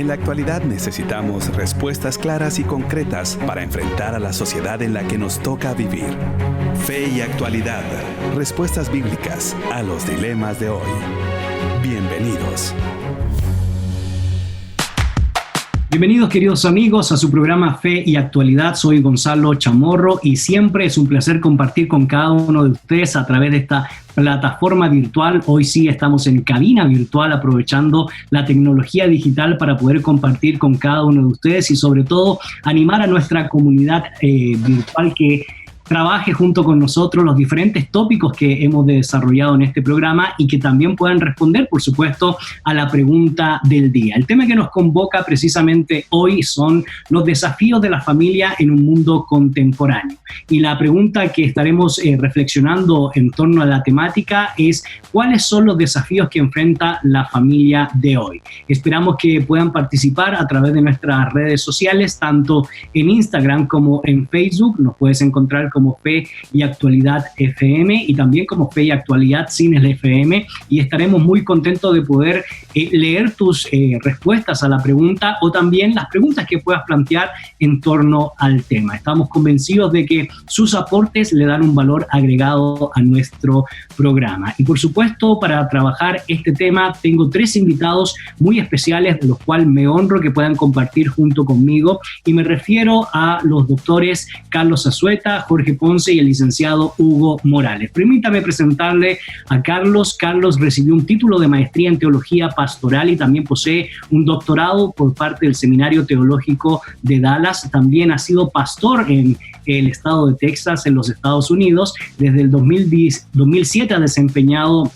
En la actualidad necesitamos respuestas claras y concretas para enfrentar a la sociedad en la que nos toca vivir. Fe y actualidad. Respuestas bíblicas a los dilemas de hoy. Bienvenidos. Bienvenidos, queridos amigos, a su programa Fe y Actualidad. Soy Gonzalo Chamorro y siempre es un placer compartir con cada uno de ustedes a través de esta plataforma virtual. Hoy sí estamos en cabina virtual, aprovechando la tecnología digital para poder compartir con cada uno de ustedes y sobre todo animar a nuestra comunidad virtual que trabaje junto con nosotros los diferentes tópicos que hemos desarrollado en este programa y que también puedan responder, por supuesto, a la pregunta del día. El tema que nos convoca precisamente hoy son los desafíos de la familia en un mundo contemporáneo. Y la pregunta que estaremos reflexionando en torno a la temática es: ¿cuáles son los desafíos que enfrenta la familia de hoy? Esperamos que puedan participar a través de nuestras redes sociales, tanto en Instagram como en Facebook. Nos puedes encontrar como Fe y Actualidad FM y también como Fe y Actualidad sin el FM, y estaremos muy contentos de poder leer tus respuestas a la pregunta o también las preguntas que puedas plantear en torno al tema. Estamos convencidos de que sus aportes le dan un valor agregado a nuestro programa. Y por supuesto, para trabajar este tema tengo 3 invitados muy especiales, de los cuales me honro que puedan compartir junto conmigo, y me refiero a los doctores Carlos Azueta, Jorge Ponce y el licenciado Hugo Morales. Permítame presentarle a Carlos. Carlos recibió un título de maestría en teología pastoral y también posee un doctorado por parte del Seminario Teológico de Dallas. También ha sido pastor en el estado de Texas, en los Estados Unidos. Desde el 2007 ha desempeñado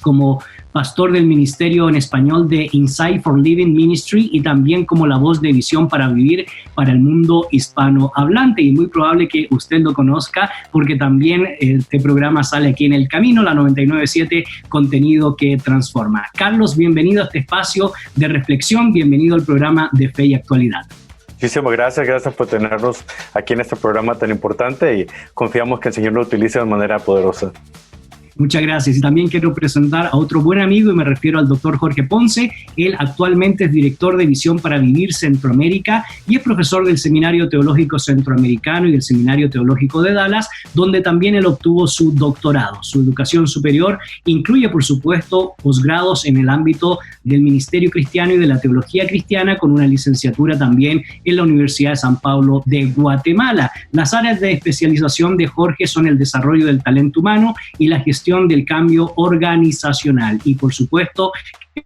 como pastor del ministerio en español de Insight for Living Ministry y también como la voz de Visión para Vivir para el mundo hispanohablante. Y muy probable que usted lo conozca porque también este programa sale aquí en El Camino, la 99.7, contenido que transforma. Carlos, bienvenido a este espacio de reflexión, bienvenido al programa de Fe y Actualidad. Muchísimas gracias por tenernos aquí en este programa tan importante y confiamos que el Señor lo utilice de manera poderosa. Muchas gracias. Y también quiero presentar a otro buen amigo, y me refiero al doctor Jorge Ponce. Él actualmente es director de Visión para Vivir Centroamérica y es profesor del Seminario Teológico Centroamericano y del Seminario Teológico de Dallas, donde también él obtuvo su doctorado. Su educación superior incluye, por supuesto, posgrados en el ámbito del ministerio cristiano y de la teología cristiana, con una licenciatura también en la Universidad de San Pablo de Guatemala. Las áreas de especialización de Jorge son el desarrollo del talento humano y la gestión del cambio organizacional. Y por supuesto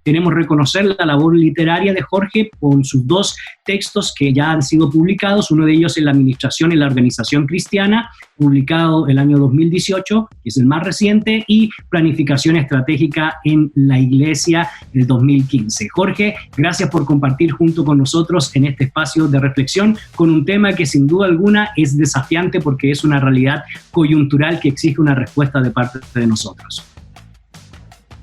queremos reconocer la labor literaria de Jorge con sus 2 textos que ya han sido publicados. Uno de ellos es La Administración en la Organización Cristiana, publicado el año 2018, que es el más reciente, y Planificación Estratégica en la Iglesia del 2015. Jorge, gracias por compartir junto con nosotros en este espacio de reflexión con un tema que sin duda alguna es desafiante porque es una realidad coyuntural que exige una respuesta de parte de nosotros.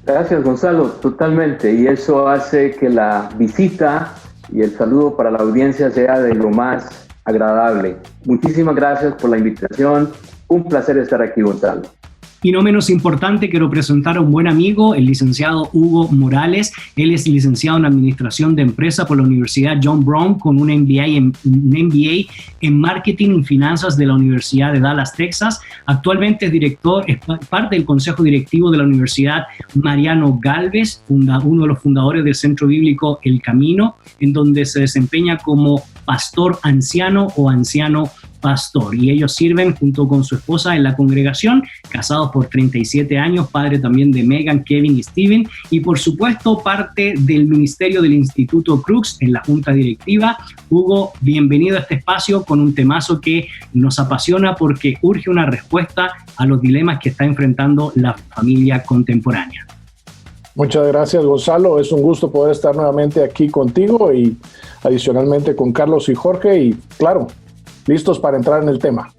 Gracias, Gonzalo, totalmente. Y eso hace que la visita y el saludo para la audiencia sea de lo más agradable. Muchísimas gracias por la invitación. Un placer estar aquí, Gonzalo. Y no menos importante, quiero presentar a un buen amigo, el licenciado Hugo Morales. Él es licenciado en Administración de Empresa por la Universidad John Brown, con un MBA en Marketing y Finanzas de la Universidad de Dallas, Texas. Actualmente es parte del Consejo Directivo de la Universidad Mariano Galvez, uno de los fundadores del Centro Bíblico El Camino, en donde se desempeña como pastor anciano o anciano pastor, y ellos sirven junto con su esposa en la congregación, casados por 37 años, padre también de Megan, Kevin y Steven, y por supuesto parte del ministerio del Instituto Crux en la junta directiva. Hugo, bienvenido a este espacio con un temazo que nos apasiona porque urge una respuesta a los dilemas que está enfrentando la familia contemporánea. Muchas gracias, Gonzalo. Es un gusto poder estar nuevamente aquí contigo y adicionalmente con Carlos y Jorge, y claro, listos para entrar en el tema.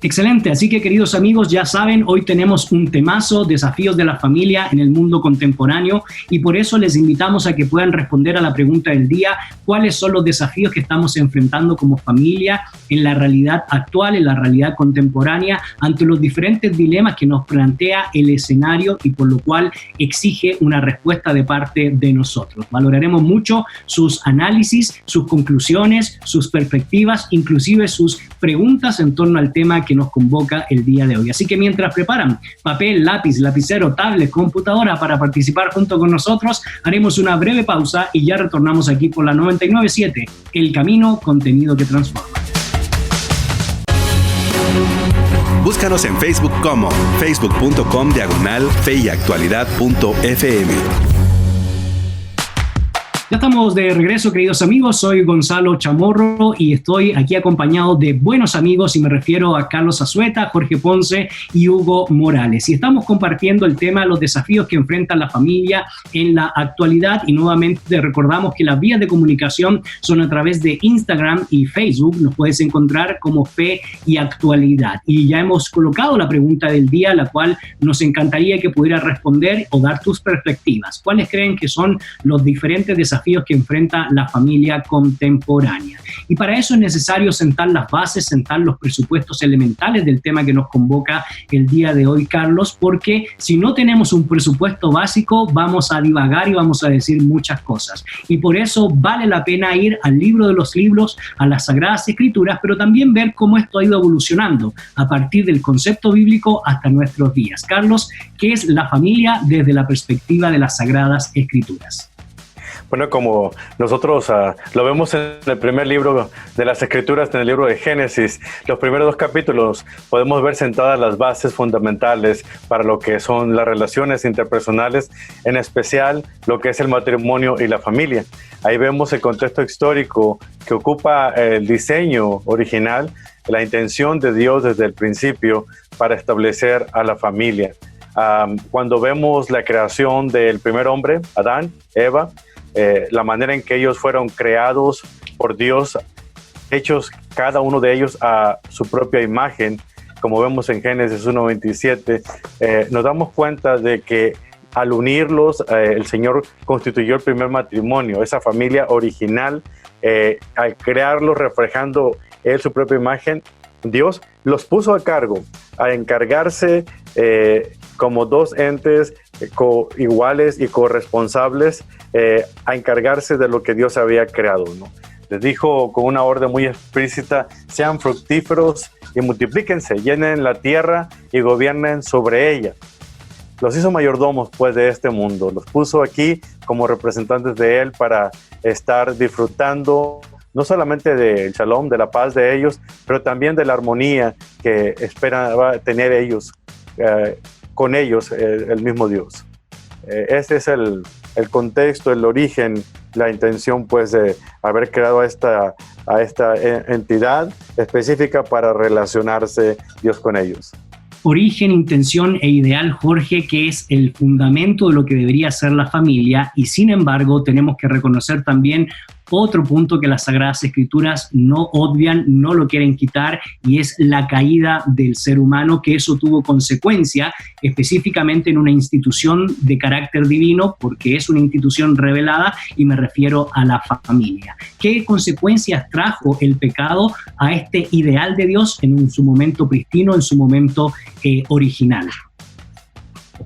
Excelente, así que queridos amigos, ya saben, hoy tenemos un temazo, desafíos de la familia en el mundo contemporáneo, y por eso les invitamos a que puedan responder a la pregunta del día: ¿cuáles son los desafíos que estamos enfrentando como familia en la realidad actual, en la realidad contemporánea, ante los diferentes dilemas que nos plantea el escenario y por lo cual exige una respuesta de parte de nosotros? Valoraremos mucho sus análisis, sus conclusiones, sus perspectivas, inclusive sus preguntas en torno al tema que nos convoca el día de hoy. Así que mientras preparan papel, lápiz, lapicero, tablet, computadora para participar junto con nosotros, haremos una breve pausa y ya retornamos aquí por la 99.7, El Camino, contenido que transforma. Búscanos en Facebook como facebook.com/feyactualidad.fm. Ya estamos de regreso, queridos amigos. Soy Gonzalo Chamorro y estoy aquí acompañado de buenos amigos, y me refiero a Carlos Azueta, Jorge Ponce y Hugo Morales. Y estamos compartiendo el tema de los desafíos que enfrenta la familia en la actualidad, y nuevamente recordamos que las vías de comunicación son a través de Instagram y Facebook. Nos puedes encontrar como Fe y Actualidad. Y ya hemos colocado la pregunta del día, la cual nos encantaría que pudieras responder o dar tus perspectivas. ¿Cuáles creen que son los diferentes desafíos que enfrenta la familia contemporánea? Y para eso es necesario sentar las bases, sentar los presupuestos elementales del tema que nos convoca el día de hoy, Carlos, porque si no tenemos un presupuesto básico, vamos a divagar y vamos a decir muchas cosas. Y por eso vale la pena ir al libro de los libros, a las Sagradas Escrituras, pero también ver cómo esto ha ido evolucionando a partir del concepto bíblico hasta nuestros días. Carlos, ¿qué es la familia desde la perspectiva de las Sagradas Escrituras? Bueno, como nosotros lo vemos en el primer libro de las Escrituras, en el libro de Génesis, los primeros 2 capítulos, podemos ver sentadas las bases fundamentales para lo que son las relaciones interpersonales, en especial lo que es el matrimonio y la familia. Ahí vemos el contexto histórico que ocupa el diseño original, la intención de Dios desde el principio para establecer a la familia. Cuando vemos la creación del primer hombre, Adán, Eva, la manera en que ellos fueron creados por Dios, hechos cada uno de ellos a su propia imagen, como vemos en Génesis 1:27, nos damos cuenta de que al unirlos, el Señor constituyó el primer matrimonio, esa familia original. Al crearlos reflejando Él su propia imagen, Dios los puso a cargo, a encargarse como 2 entes iguales y corresponsables, a encargarse de lo que Dios había creado, ¿no? Les dijo con una orden muy explícita: sean fructíferos y multiplíquense, llenen la tierra y gobiernen sobre ella. Los hizo mayordomos pues de este mundo, los puso aquí como representantes de Él para estar disfrutando no solamente del shalom, de la paz de ellos, pero también de la armonía que esperaba tener ellos, con ellos, el mismo Dios. Ese es el contexto, el origen, la intención pues de haber creado a esta entidad específica para relacionarse Dios con ellos. Origen, intención e ideal, Jorge, que es el fundamento de lo que debería ser la familia, y sin embargo tenemos que reconocer también otro punto que las Sagradas Escrituras no obvian, no lo quieren quitar, y es la caída del ser humano, que eso tuvo consecuencia específicamente en una institución de carácter divino, porque es una institución revelada, y me refiero a la familia. ¿Qué consecuencias trajo el pecado a este ideal de Dios en su momento pristino, en su momento original?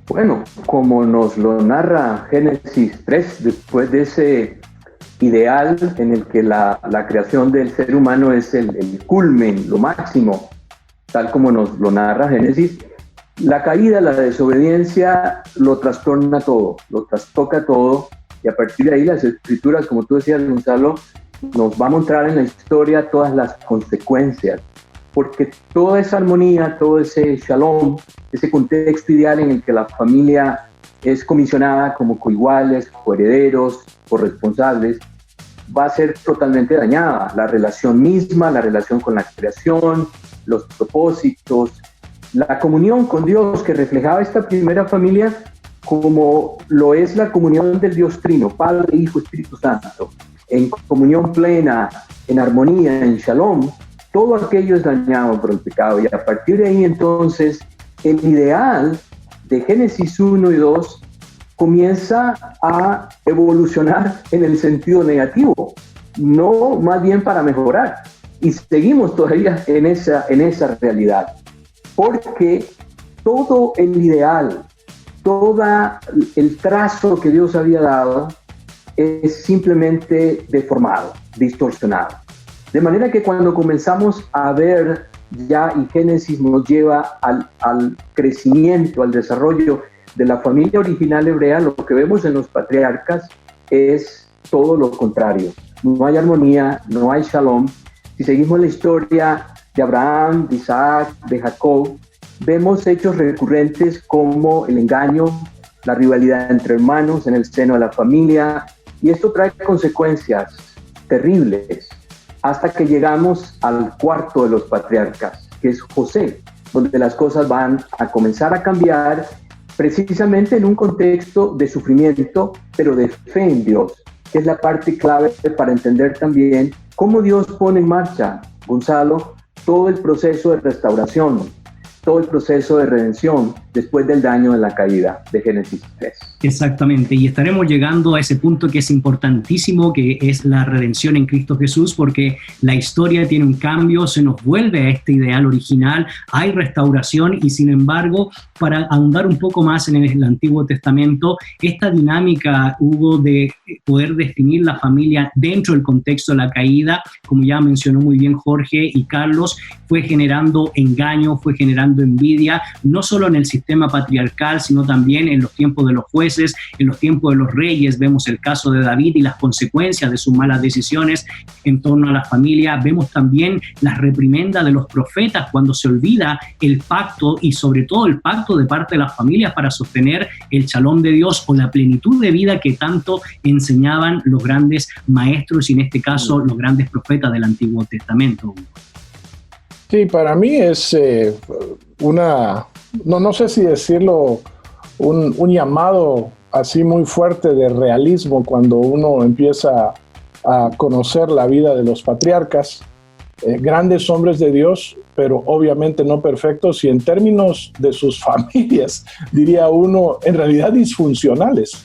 Bueno, como nos lo narra Génesis 3, después de ese ideal en el que la creación del ser humano es el culmen, lo máximo, tal como nos lo narra Génesis, la caída, la desobediencia lo trastorna todo, lo trastoca todo, y a partir de ahí las Escrituras, como tú decías, Gonzalo, nos va a mostrar en la historia todas las consecuencias, porque toda esa armonía, todo ese shalom, ese contexto ideal en el que la familia es comisionada como coiguales, coherederos, corresponsables, va a ser totalmente dañada. La relación misma, la relación con la creación, los propósitos, la comunión con Dios que reflejaba esta primera familia, como lo es la comunión del Dios Trino, Padre, Hijo, Espíritu Santo, en comunión plena, en armonía, en shalom, todo aquello es dañado por el pecado, y a partir de ahí entonces el ideal de Génesis 1 y 2 comienza a evolucionar en el sentido negativo, no más bien para mejorar. Y seguimos todavía en esa realidad, porque todo el ideal, todo el trazo que Dios había dado es simplemente deformado, distorsionado. De manera que cuando comenzamos a ver ya, y Génesis nos lleva al crecimiento, al desarrollo de la familia original hebrea, lo que vemos en los patriarcas es todo lo contrario. No hay armonía, no hay shalom. Si seguimos la historia de Abraham, de Isaac, de Jacob, vemos hechos recurrentes como el engaño, la rivalidad entre hermanos en el seno de la familia, y esto trae consecuencias terribles hasta que llegamos al cuarto de los patriarcas, que es José, donde las cosas van a comenzar a cambiar precisamente en un contexto de sufrimiento, pero de fe en Dios, que es la parte clave para entender también cómo Dios pone en marcha, Gonzalo, todo el proceso de restauración, todo el proceso de redención después del daño de la caída de Génesis 3. Exactamente, y estaremos llegando a ese punto que es importantísimo, que es la redención en Cristo Jesús, porque la historia tiene un cambio, se nos vuelve a este ideal original, hay restauración, y sin embargo, para ahondar un poco más en el Antiguo Testamento, esta dinámica, Hugo, de poder definir la familia dentro del contexto de la caída, como ya mencionó muy bien Jorge y Carlos, fue generando engaño, fue generando envidia, no solo en el sistema patriarcal, sino también en los tiempos de los jueces, en los tiempos de los reyes. Vemos el caso de David y las consecuencias de sus malas decisiones en torno a la familia. Vemos también las reprimendas de los profetas cuando se olvida el pacto, y sobre todo el pacto de parte de las familias para sostener el shalom de Dios o la plenitud de vida que tanto enseñaban los grandes maestros, y en este caso los grandes profetas del Antiguo Testamento. Sí, para mí es no sé si decirlo, un llamado así muy fuerte de realismo cuando uno empieza a conocer la vida de los patriarcas, grandes hombres de Dios, pero obviamente no perfectos, y en términos de sus familias, diría uno, en realidad disfuncionales,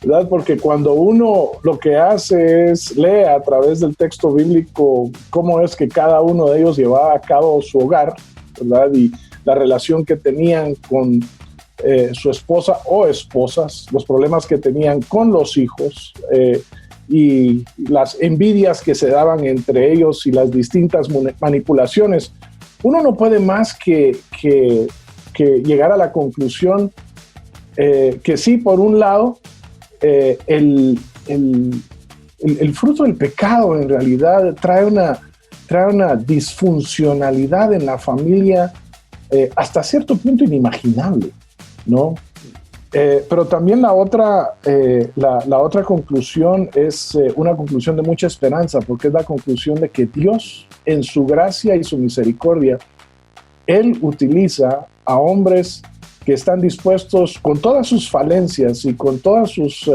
¿verdad? Porque cuando uno lo que hace es lee a través del texto bíblico cómo es que cada uno de ellos llevaba a cabo su hogar, ¿verdad? Y la relación que tenían con su esposa o esposas, los problemas que tenían con los hijos, y las envidias que se daban entre ellos y las distintas manipulaciones, uno no puede más que llegar a la conclusión que sí, por un lado, el fruto del pecado en realidad trae una disfuncionalidad en la familia hasta cierto punto inimaginable, ¿no? Pero también la otra conclusión es una conclusión de mucha esperanza, porque es la conclusión de que Dios, en su gracia y su misericordia, Él utiliza a hombres que están dispuestos, con todas sus falencias y con todas sus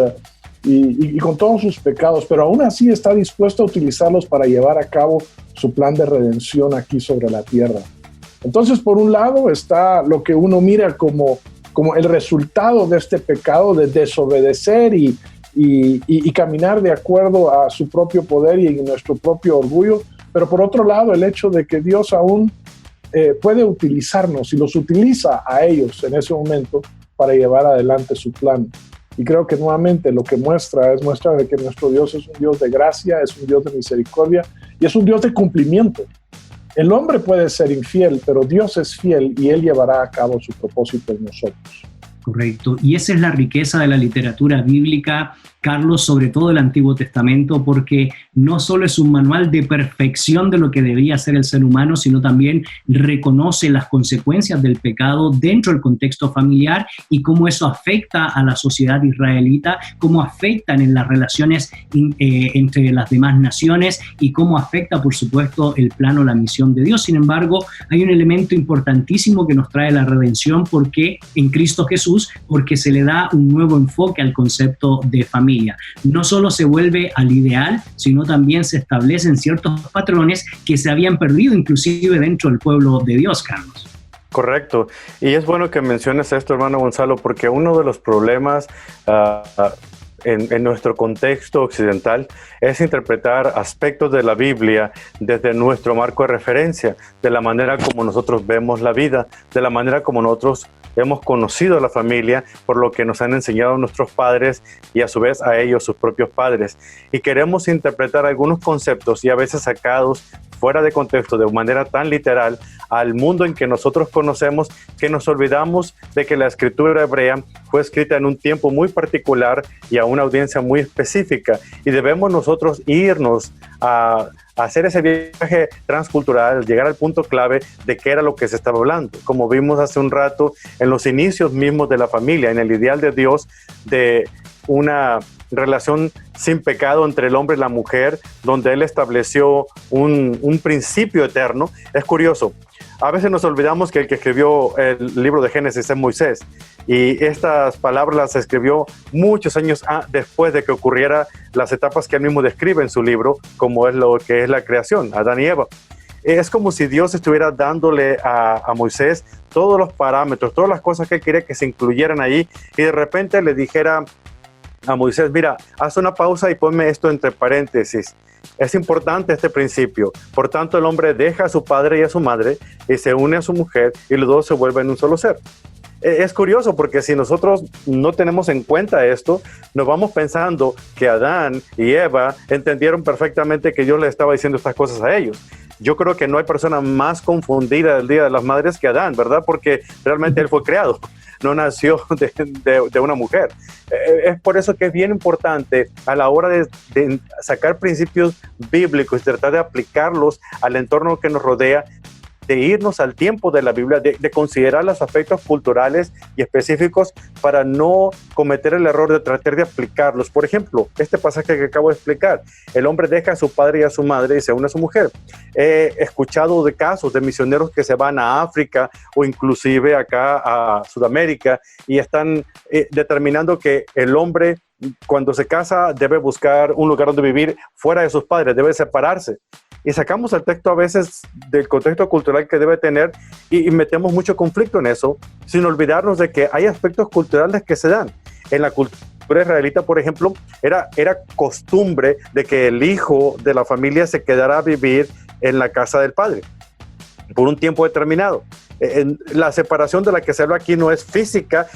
y con todos sus pecados, pero aún así está dispuesto a utilizarlos para llevar a cabo su plan de redención aquí sobre la tierra. Entonces, por un lado está lo que uno mira como el resultado de este pecado, de desobedecer y caminar de acuerdo a su propio poder y en nuestro propio orgullo, pero por otro lado el hecho de que Dios aún puede utilizarnos y los utiliza a ellos en ese momento para llevar adelante su plan. Y creo que nuevamente lo que muestra de que nuestro Dios es un Dios de gracia, es un Dios de misericordia y es un Dios de cumplimiento. El hombre puede ser infiel, pero Dios es fiel y Él llevará a cabo su propósito en nosotros. Correcto. Y esa es la riqueza de la literatura bíblica, Carlos, sobre todo el Antiguo Testamento, porque no solo es un manual de perfección de lo que debería ser el ser humano, sino también reconoce las consecuencias del pecado dentro del contexto familiar y cómo eso afecta a la sociedad israelita, cómo afectan en las relaciones entre las demás naciones y cómo afecta, por supuesto, el plano, la misión de Dios. Sin embargo, hay un elemento importantísimo que nos trae la redención, porque en Cristo Jesús Jesús, porque se le da un nuevo enfoque al concepto de familia. No solo se vuelve al ideal, sino también se establecen ciertos patrones que se habían perdido inclusive dentro del pueblo de Dios, Carlos. Correcto. Y es bueno que menciones esto, hermano Gonzalo, porque uno de los problemas en nuestro contexto occidental es interpretar aspectos de la Biblia desde nuestro marco de referencia, de la manera como nosotros vemos la vida, de la manera como nosotros hemos conocido a la familia por lo que nos han enseñado nuestros padres y a su vez a ellos sus propios padres. Y queremos interpretar algunos conceptos y a veces sacados fuera de contexto de manera tan literal al mundo en que nosotros conocemos, que nos olvidamos de que la escritura hebrea fue escrita en un tiempo muy particular y a una audiencia muy específica, y debemos nosotros irnos a hacer ese viaje transcultural, llegar al punto clave de qué era lo que se estaba hablando. Como vimos hace un rato, en los inicios mismos de la familia, en el ideal de Dios, de una relación sin pecado entre el hombre y la mujer, donde Él estableció un principio eterno. Es curioso, a veces nos olvidamos que el que escribió el libro de Génesis es Moisés, y estas palabras las escribió muchos años después de que ocurriera las etapas que él mismo describe en su libro, como es lo que es la creación, Adán y Eva. Es como si Dios estuviera dándole a Moisés todos los parámetros, todas las cosas que él quería que se incluyeran ahí, y de repente le dijera a Moisés: mira, haz una pausa y ponme esto entre paréntesis. Es importante este principio. Por tanto, el hombre deja a su padre y a su madre y se une a su mujer, y los dos se vuelven un solo ser. Es curioso porque si nosotros no tenemos en cuenta esto, nos vamos pensando que Adán y Eva entendieron perfectamente que Dios les estaba diciendo estas cosas a ellos. Yo creo que no hay persona más confundida del Día de las Madres que Adán, ¿verdad? Porque realmente él fue creado, no nació de una mujer. Es por eso que es bien importante a la hora de sacar principios bíblicos y tratar de aplicarlos al entorno que nos rodea, de irnos al tiempo de la Biblia, de considerar los aspectos culturales y específicos para no cometer el error de tratar de aplicarlos. Por ejemplo, este pasaje que acabo de explicar: el hombre deja a su padre y a su madre y se une a su mujer. He escuchado de casos de misioneros que se van a África o inclusive acá a Sudamérica y están determinando que el hombre, cuando se casa, debe buscar un lugar donde vivir fuera de sus padres, debe separarse. Y sacamos el texto a veces del contexto cultural que debe tener y metemos mucho conflicto en eso, sin olvidarnos de que hay aspectos culturales que se dan. En la cultura israelita, por ejemplo, era costumbre de que el hijo de la familia se quedara a vivir en la casa del padre por un tiempo determinado. La separación de la que se habla aquí no es física,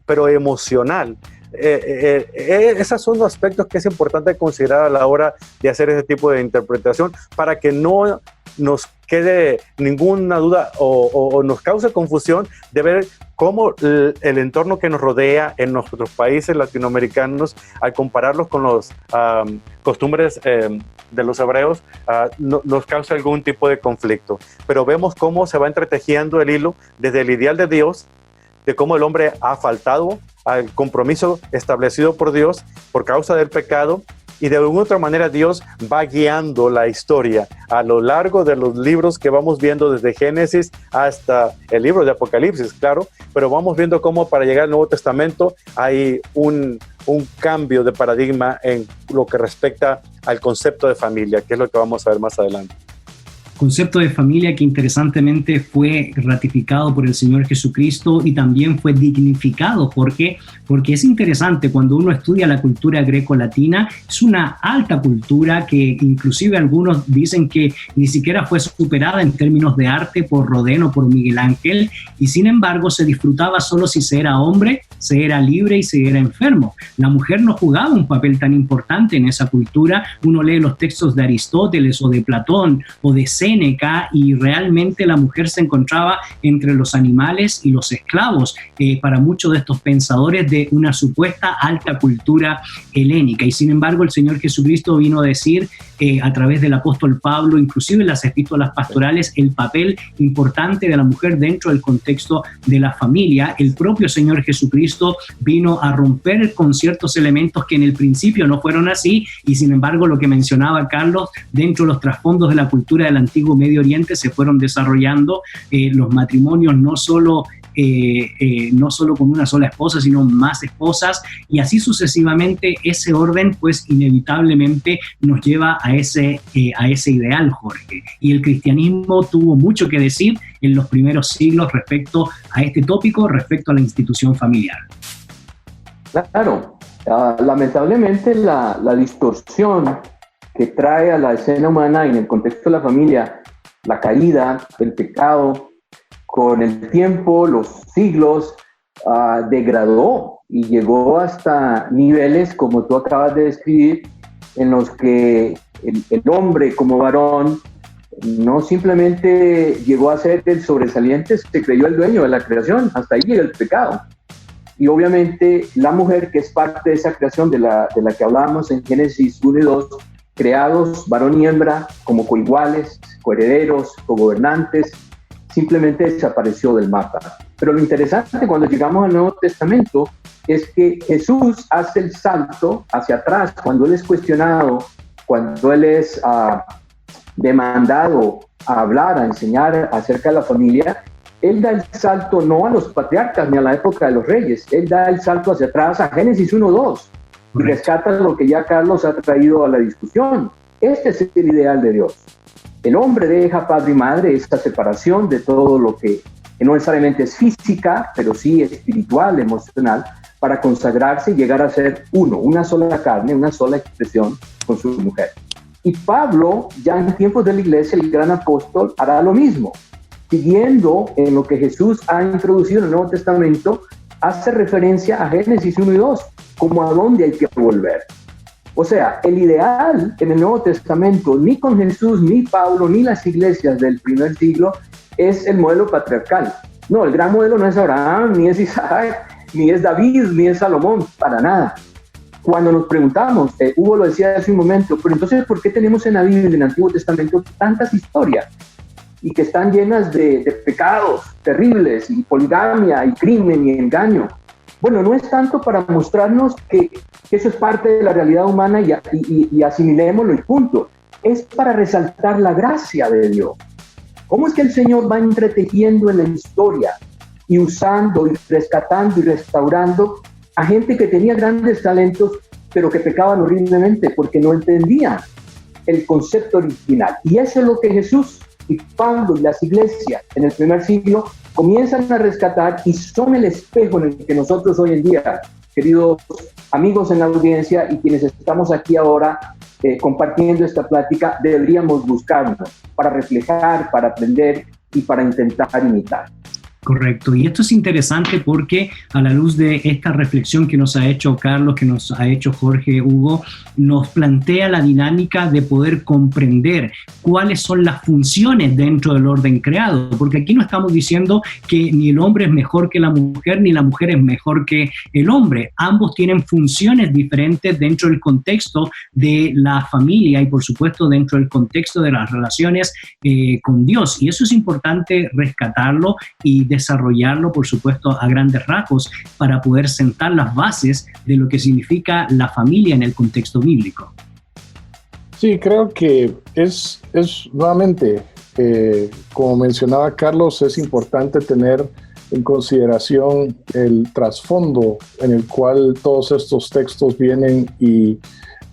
pero emocional. Esos son los aspectos que es importante considerar a la hora de hacer ese tipo de interpretación, para que no nos quede ninguna duda o nos cause confusión de ver cómo el entorno que nos rodea en nuestros países latinoamericanos, al compararlos con las costumbres de los hebreos, nos causa algún tipo de conflicto. Pero vemos cómo se va entretejiendo el hilo desde el ideal de Dios, de cómo el hombre ha faltado al compromiso establecido por Dios por causa del pecado, y de alguna otra manera Dios va guiando la historia a lo largo de los libros que vamos viendo desde Génesis hasta el libro de Apocalipsis, claro, pero vamos viendo cómo para llegar al Nuevo Testamento hay un cambio de paradigma en lo que respecta al concepto de familia, que es lo que vamos a ver más adelante. Concepto de familia que interesantemente fue ratificado por el Señor Jesucristo y también fue dignificado. ¿Por qué? Porque es interesante, cuando uno estudia la cultura greco-latina, es una alta cultura que inclusive algunos dicen que ni siquiera fue superada en términos de arte por Rodin o por Miguel Ángel, y sin embargo se disfrutaba solo si se era hombre, se era libre y se era enfermo. La mujer no jugaba un papel tan importante en esa cultura. Uno lee los textos de Aristóteles o de Platón o de Séneca y realmente la mujer se encontraba entre los animales y los esclavos para muchos de estos pensadores de una supuesta alta cultura helénica. Y sin embargo el Señor Jesucristo vino a decir a través del apóstol Pablo, inclusive en las epístolas pastorales, el papel importante de la mujer dentro del contexto de la familia. El propio Señor Jesucristo vino a romper con ciertos elementos que en el principio no fueron así, y sin embargo lo que mencionaba Carlos, dentro de los trasfondos de la cultura del antiguo Medio Oriente se fueron desarrollando los matrimonios no solo no solo con una sola esposa, sino más esposas, y así sucesivamente. Ese orden pues inevitablemente nos lleva a ese ideal, Jorge. Y el cristianismo tuvo mucho que decir en los primeros siglos respecto a este tópico, respecto a la institución familiar. Claro, lamentablemente la distorsión que trae a la escena humana en el contexto de la familia, la caída, el pecado, con el tiempo, los siglos, degradó y llegó hasta niveles, como tú acabas de describir, en los que el hombre como varón no simplemente llegó a ser el sobresaliente, se creyó el dueño de la creación, hasta ahí llega el pecado. Y obviamente la mujer, que es parte de esa creación de la que hablábamos en Génesis 1 y 2, creados varón y hembra como coiguales, coherederos, cogobernantes, simplemente desapareció del mapa. Pero lo interesante cuando llegamos al Nuevo Testamento es que Jesús hace el salto hacia atrás cuando Él es cuestionado, cuando Él es demandado a hablar, a enseñar acerca de la familia. Él da el salto no a los patriarcas ni a la época de los reyes, Él da el salto hacia atrás a Génesis 1-2 y rescata lo que ya Carlos ha traído a la discusión. Este es el ideal de Dios. El hombre deja padre y madre, esta separación de todo lo que no necesariamente es física, pero sí espiritual, emocional, para consagrarse y llegar a ser uno, una sola carne, una sola expresión con su mujer. Y Pablo, ya en tiempos de la iglesia, el gran apóstol, hará lo mismo. Siguiendo en lo que Jesús ha introducido en el Nuevo Testamento, hace referencia a Génesis 1 y 2, como a dónde hay que volver. O sea, el ideal en el Nuevo Testamento, ni con Jesús, ni Pablo, ni las iglesias del primer siglo, es el modelo patriarcal. No, el gran modelo no es Abraham, ni es Isaac, ni es David, ni es Salomón, para nada. Cuando nos preguntamos, Hugo lo decía hace un momento, pero entonces, ¿por qué tenemos en la Biblia, en el Antiguo Testamento, tantas historias? Y que están llenas de pecados terribles, y poligamia, y crimen, y engaño. Bueno, no es tanto para mostrarnos que eso es parte de la realidad humana y asimilémoslo y punto. Es para resaltar la gracia de Dios. ¿Cómo es que el Señor va entretejiendo en la historia y usando y rescatando y restaurando a gente que tenía grandes talentos, pero que pecaban horriblemente porque no entendían el concepto original? Y eso es lo que Jesús y Pablo y las iglesias en el primer siglo comienzan a rescatar, y son el espejo en el que nosotros hoy en día, queridos amigos en la audiencia y quienes estamos aquí ahora compartiendo esta plática, deberíamos buscarnos para reflejar, para aprender y para intentar imitar. Correcto, y esto es interesante porque a la luz de esta reflexión que nos ha hecho Carlos, que nos ha hecho Jorge, Hugo, nos plantea la dinámica de poder comprender cuáles son las funciones dentro del orden creado, porque aquí no estamos diciendo que ni el hombre es mejor que la mujer, ni la mujer es mejor que el hombre. Ambos tienen funciones diferentes dentro del contexto de la familia y por supuesto dentro del contexto de las relaciones con Dios, y eso es importante rescatarlo y desarrollarlo, por supuesto, a grandes rasgos para poder sentar las bases de lo que significa la familia en el contexto bíblico. Sí, creo que es nuevamente, como mencionaba Carlos, es importante tener en consideración el trasfondo en el cual todos estos textos vienen y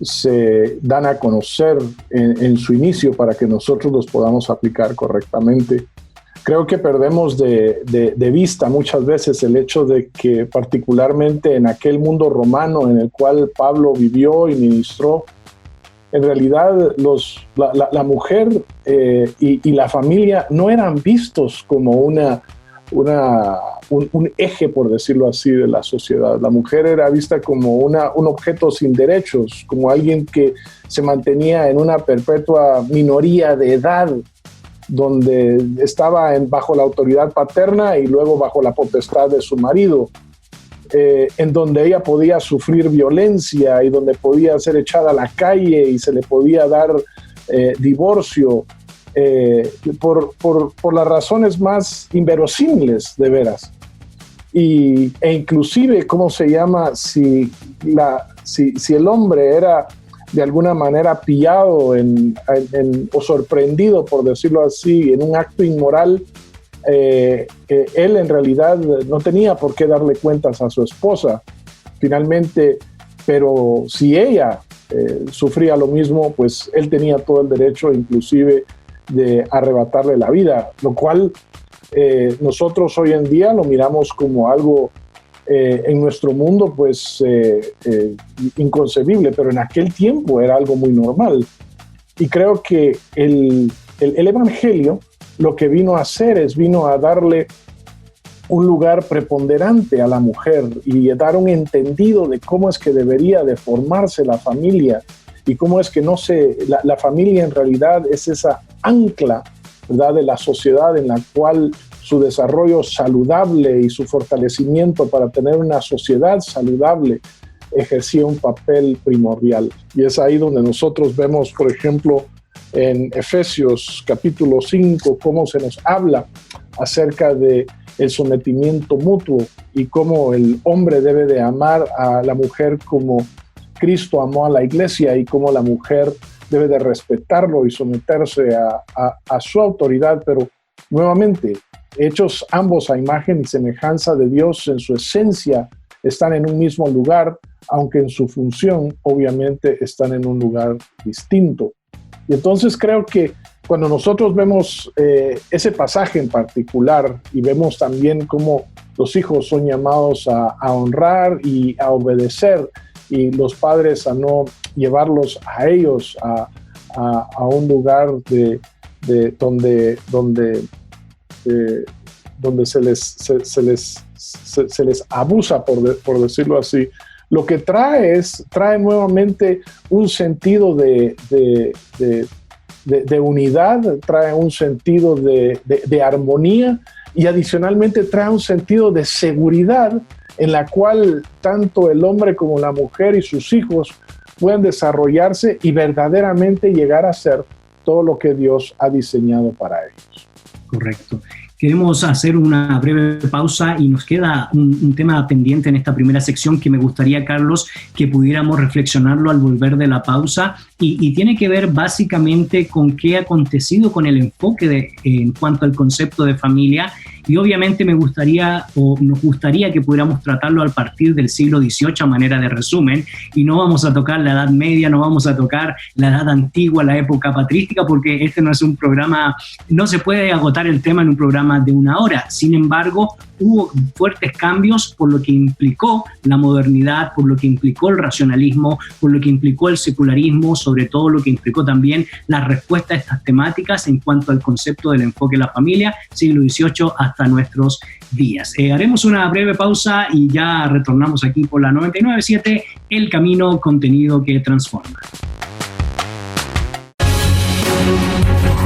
se dan a conocer en su inicio para que nosotros los podamos aplicar correctamente. Creo que perdemos de vista muchas veces el hecho de que particularmente en aquel mundo romano en el cual Pablo vivió y ministró, en realidad la mujer y la familia no eran vistos como un eje, por decirlo así, de la sociedad. La mujer era vista como un objeto sin derechos, como alguien que se mantenía en una perpetua minoría de edad, donde estaba bajo la autoridad paterna y luego bajo la potestad de su marido, en donde ella podía sufrir violencia y donde podía ser echada a la calle y se le podía dar divorcio por las razones más inverosímiles, de veras. E inclusive, ¿cómo se llama? Si el hombre era de alguna manera pillado o sorprendido, por decirlo así, en un acto inmoral, él en realidad no tenía por qué darle cuentas a su esposa, finalmente, pero si ella sufría lo mismo, pues él tenía todo el derecho inclusive de arrebatarle la vida, lo cual nosotros hoy en día lo miramos como algo en nuestro mundo pues inconcebible, pero en aquel tiempo era algo muy normal. Y creo que el Evangelio lo que vino a hacer es vino a darle un lugar preponderante a la mujer y dar un entendido de cómo es que debería de formarse la familia y cómo es que la familia en realidad es esa ancla, ¿verdad?, de la sociedad en la cual su desarrollo saludable y su fortalecimiento para tener una sociedad saludable ejercía un papel primordial. Y es ahí donde nosotros vemos, por ejemplo, en Efesios capítulo 5, cómo se nos habla acerca de el sometimiento mutuo y cómo el hombre debe de amar a la mujer como Cristo amó a la iglesia y cómo la mujer debe de respetarlo y someterse a su autoridad, pero nuevamente, hechos ambos a imagen y semejanza de Dios en su esencia, están en un mismo lugar, aunque en su función obviamente están en un lugar distinto. Y entonces creo que cuando nosotros vemos ese pasaje en particular y vemos también cómo los hijos son llamados a honrar y a obedecer y los padres a no llevarlos a ellos a un lugar donde se les abusa, por decirlo así, lo que trae nuevamente un sentido de unidad, trae un sentido de armonía y adicionalmente trae un sentido de seguridad en la cual tanto el hombre como la mujer y sus hijos pueden desarrollarse y verdaderamente llegar a ser todo lo que Dios ha diseñado para ellos. Correcto. Queremos hacer una breve pausa y nos queda un tema pendiente en esta primera sección que me gustaría, Carlos, que pudiéramos reflexionarlo al volver de la pausa y tiene que ver básicamente con qué ha acontecido con el enfoque en cuanto al concepto de familia. Y obviamente nos gustaría que pudiéramos tratarlo a partir del siglo XVIII a manera de resumen, y no vamos a tocar la Edad Media, no vamos a tocar la Edad Antigua, la época patrística, porque este no es un programa, no se puede agotar el tema en un programa de una hora. Sin embargo, hubo fuertes cambios por lo que implicó la modernidad, por lo que implicó el racionalismo, por lo que implicó el secularismo, sobre todo lo que implicó también la respuesta a estas temáticas en cuanto al concepto del enfoque de la familia, siglo XVIII hasta nuestros días. Haremos una breve pausa y ya retornamos aquí por la 99.7, El Camino, contenido que transforma.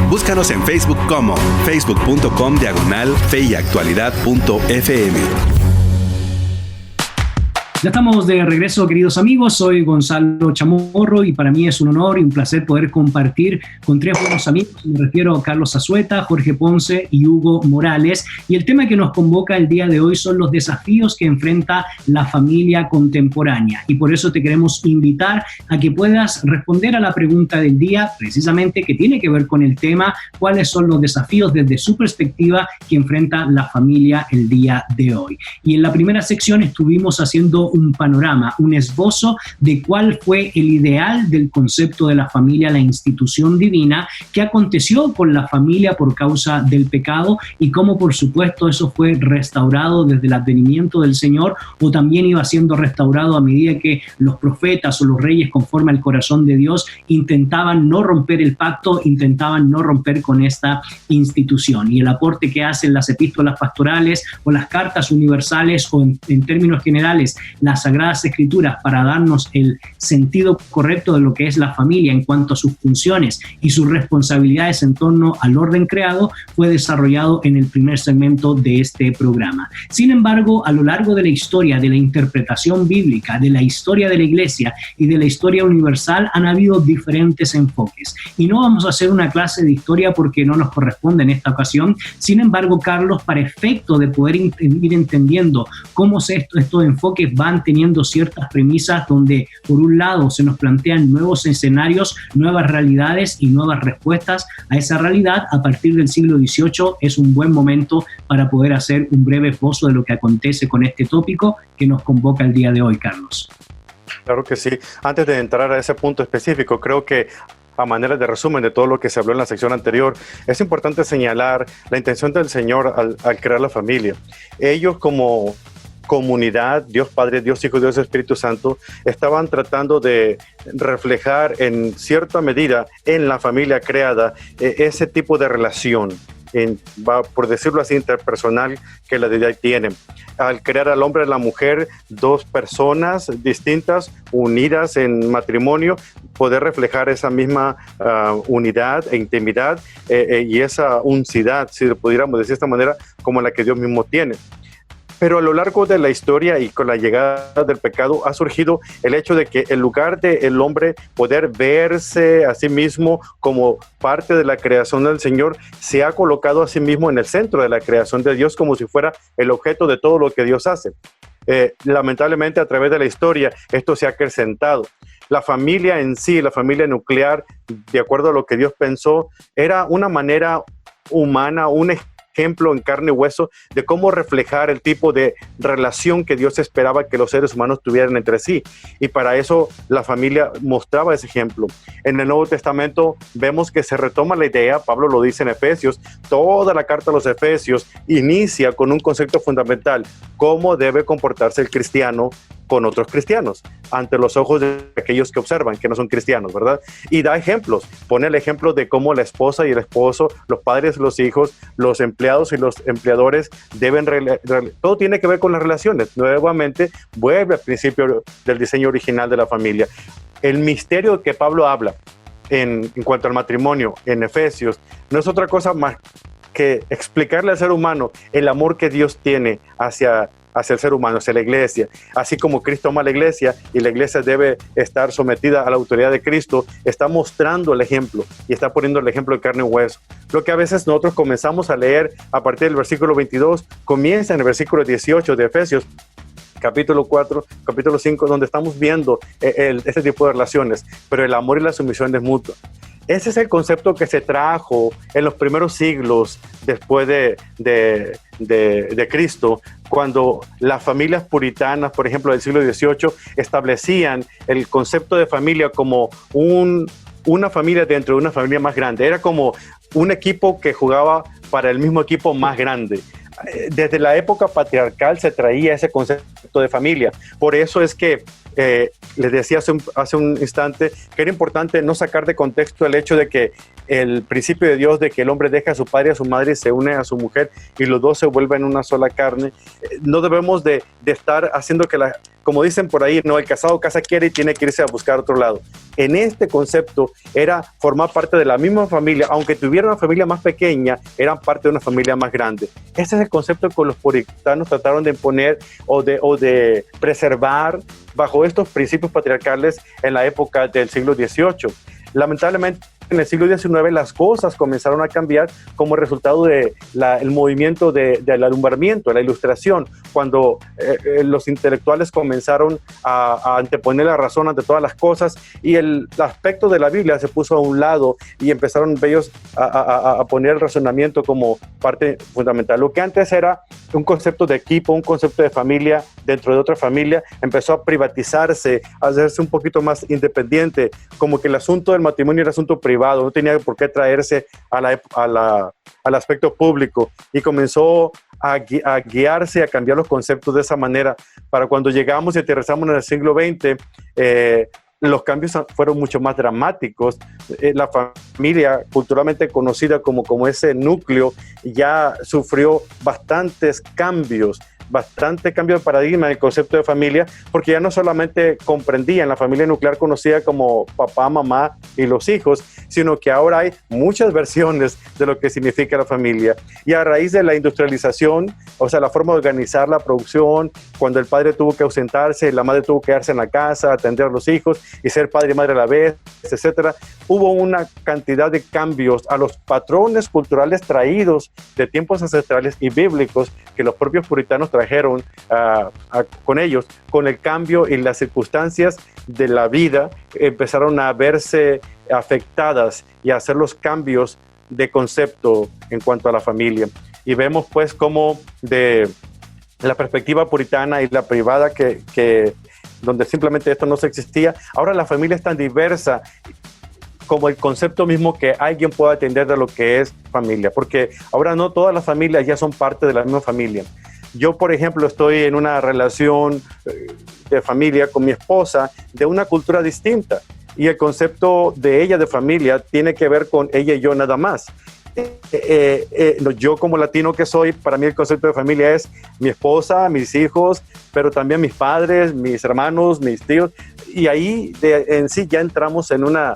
Búscanos en Facebook como facebook.com/feyactualidad.fm. Ya estamos de regreso, queridos amigos. Soy Gonzalo Chamorro y para mí es un honor y un placer poder compartir con tres buenos amigos. Me refiero a Carlos Azueta, Jorge Ponce y Hugo Morales. Y el tema que nos convoca el día de hoy son los desafíos que enfrenta la familia contemporánea. Y por eso te queremos invitar a que puedas responder a la pregunta del día, precisamente que tiene que ver con el tema, cuáles son los desafíos desde su perspectiva que enfrenta la familia el día de hoy. Y en la primera sección estuvimos haciendo un panorama, un esbozo de cuál fue el ideal del concepto de la familia, la institución divina, qué aconteció con la familia por causa del pecado y cómo, por supuesto, eso fue restaurado desde el advenimiento del Señor o también iba siendo restaurado a medida que los profetas o los reyes, conforme al corazón de Dios, intentaban no romper el pacto, intentaban no romper con esta institución. Y el aporte que hacen las epístolas pastorales o las cartas universales o en términos generales las Sagradas Escrituras para darnos el sentido correcto de lo que es la familia en cuanto a sus funciones y sus responsabilidades en torno al orden creado fue desarrollado en el primer segmento de este programa. Sin embargo, a lo largo de la historia, de la interpretación bíblica, de la historia de la Iglesia y de la historia universal han habido diferentes enfoques. Y no vamos a hacer una clase de historia porque no nos corresponde en esta ocasión. Sin embargo, Carlos, para efecto de poder ir entendiendo cómo estos enfoques van van teniendo ciertas premisas donde por un lado se nos plantean nuevos escenarios, nuevas realidades y nuevas respuestas a esa realidad. A partir del siglo XVIII es un buen momento para poder hacer un breve esbozo de lo que acontece con este tópico que nos convoca el día de hoy, Carlos. Claro que sí. Antes de entrar a ese punto específico, creo que a manera de resumen de todo lo que se habló en la sección anterior, es importante señalar la intención del Señor al crear la familia. Ellos como comunidad, Dios Padre, Dios Hijo, Dios Espíritu Santo, estaban tratando de reflejar en cierta medida en la familia creada ese tipo de relación, por decirlo así, interpersonal que la deidad tiene. Al crear al hombre y a la mujer, dos personas distintas, unidas en matrimonio, poder reflejar esa misma unidad e intimidad y esa uncidad, si lo pudiéramos decir de esta manera, como la que Dios mismo tiene. Pero a lo largo de la historia y con la llegada del pecado ha surgido el hecho de que en lugar de el hombre poder verse a sí mismo como parte de la creación del Señor, se ha colocado a sí mismo en el centro de la creación de Dios como si fuera el objeto de todo lo que Dios hace. Lamentablemente a través de la historia esto se ha acrecentado. La familia en sí, la familia nuclear, de acuerdo a lo que Dios pensó, era una manera humana, un ejemplo en carne y hueso de cómo reflejar el tipo de relación que Dios esperaba que los seres humanos tuvieran entre sí. Y para eso la familia mostraba ese ejemplo. En el Nuevo Testamento vemos que se retoma la idea, Pablo lo dice en Efesios, toda la carta a los Efesios inicia con un concepto fundamental: cómo debe comportarse el cristiano con otros cristianos, ante los ojos de aquellos que observan, que no son cristianos, ¿verdad? Y da ejemplos, pone el ejemplo de cómo la esposa y el esposo, los padres y los hijos, los empleados y los empleadores deben, todo tiene que ver con las relaciones. Nuevamente, vuelve al principio del diseño original de la familia. El misterio que Pablo habla en cuanto al matrimonio en Efesios no es otra cosa más que explicarle al ser humano el amor que Dios tiene hacia el ser humano, hacia la iglesia. Así como Cristo ama a la iglesia y la iglesia debe estar sometida a la autoridad de Cristo, está mostrando el ejemplo y está poniendo el ejemplo de carne y hueso. Lo que a veces nosotros comenzamos a leer a partir del versículo 22, comienza en el versículo 18 de Efesios, capítulo 4, capítulo 5, donde estamos viendo este tipo de relaciones, pero el amor y la sumisión es mutua. Ese es el concepto que se trajo en los primeros siglos después de Cristo, cuando las familias puritanas, por ejemplo, del siglo XVIII, establecían el concepto de familia como una familia dentro de una familia más grande. Era como un equipo que jugaba para el mismo equipo más grande. Desde la época patriarcal se traía ese concepto de familia. Por eso es que les decía hace un instante que era importante no sacar de contexto el hecho de que el principio de Dios de que el hombre deja a su padre y a su madre y se une a su mujer y los dos se vuelven una sola carne. No debemos de estar haciendo que como dicen por ahí, no, el casado casa quiere y tiene que irse a buscar a otro lado. En este concepto era formar parte de la misma familia, aunque tuviera una familia más pequeña, eran parte de una familia más grande. Ese es el concepto que los puritanos trataron de imponer o de preservar bajo estos principios patriarcales en la época del siglo XVIII. Lamentablemente, en el siglo XIX las cosas comenzaron a cambiar como resultado del movimiento del alumbramiento, de la ilustración, cuando los intelectuales comenzaron a anteponer la razón ante todas las cosas y el aspecto de la Biblia se puso a un lado y empezaron ellos a poner el razonamiento como parte fundamental. Lo que antes era un concepto de equipo, un concepto de familia dentro de otra familia, empezó a privatizarse, a hacerse un poquito más independiente, como que el asunto del matrimonio era asunto privado, no tenía por qué traerse al aspecto público y comenzó a guiarse, a cambiar los conceptos de esa manera. Para cuando llegamos y aterrizamos en el siglo XX, los cambios fueron mucho más dramáticos. La familia, culturalmente conocida como ese núcleo, ya sufrió bastantes cambios, bastante cambio de paradigma en el concepto de familia, porque ya no solamente comprendían la familia nuclear conocida como papá, mamá y los hijos, sino que ahora hay muchas versiones de lo que significa la familia. Y a raíz de la industrialización, o sea, la forma de organizar la producción, cuando el padre tuvo que ausentarse, la madre tuvo que quedarse en la casa, atender a los hijos y ser padre y madre a la vez, etcétera, hubo una cantidad de cambios a los patrones culturales traídos de tiempos ancestrales y bíblicos que los propios puritanos trajeron con ellos, con el cambio y las circunstancias de la vida, empezaron a verse afectadas y a hacer los cambios de concepto en cuanto a la familia. Y vemos pues cómo de la perspectiva puritana y la privada que donde simplemente esto no se existía, ahora la familia es tan diversa como el concepto mismo que alguien pueda entender de lo que es familia, porque ahora no todas las familias ya son parte de la misma familia. Yo, por ejemplo, estoy en una relación de familia con mi esposa de una cultura distinta, y el concepto de ella de familia tiene que ver con ella y yo nada más. Yo como latino que soy, para mí el concepto de familia es mi esposa, mis hijos, pero también mis padres, mis hermanos, mis tíos, y ahí en sí ya entramos en una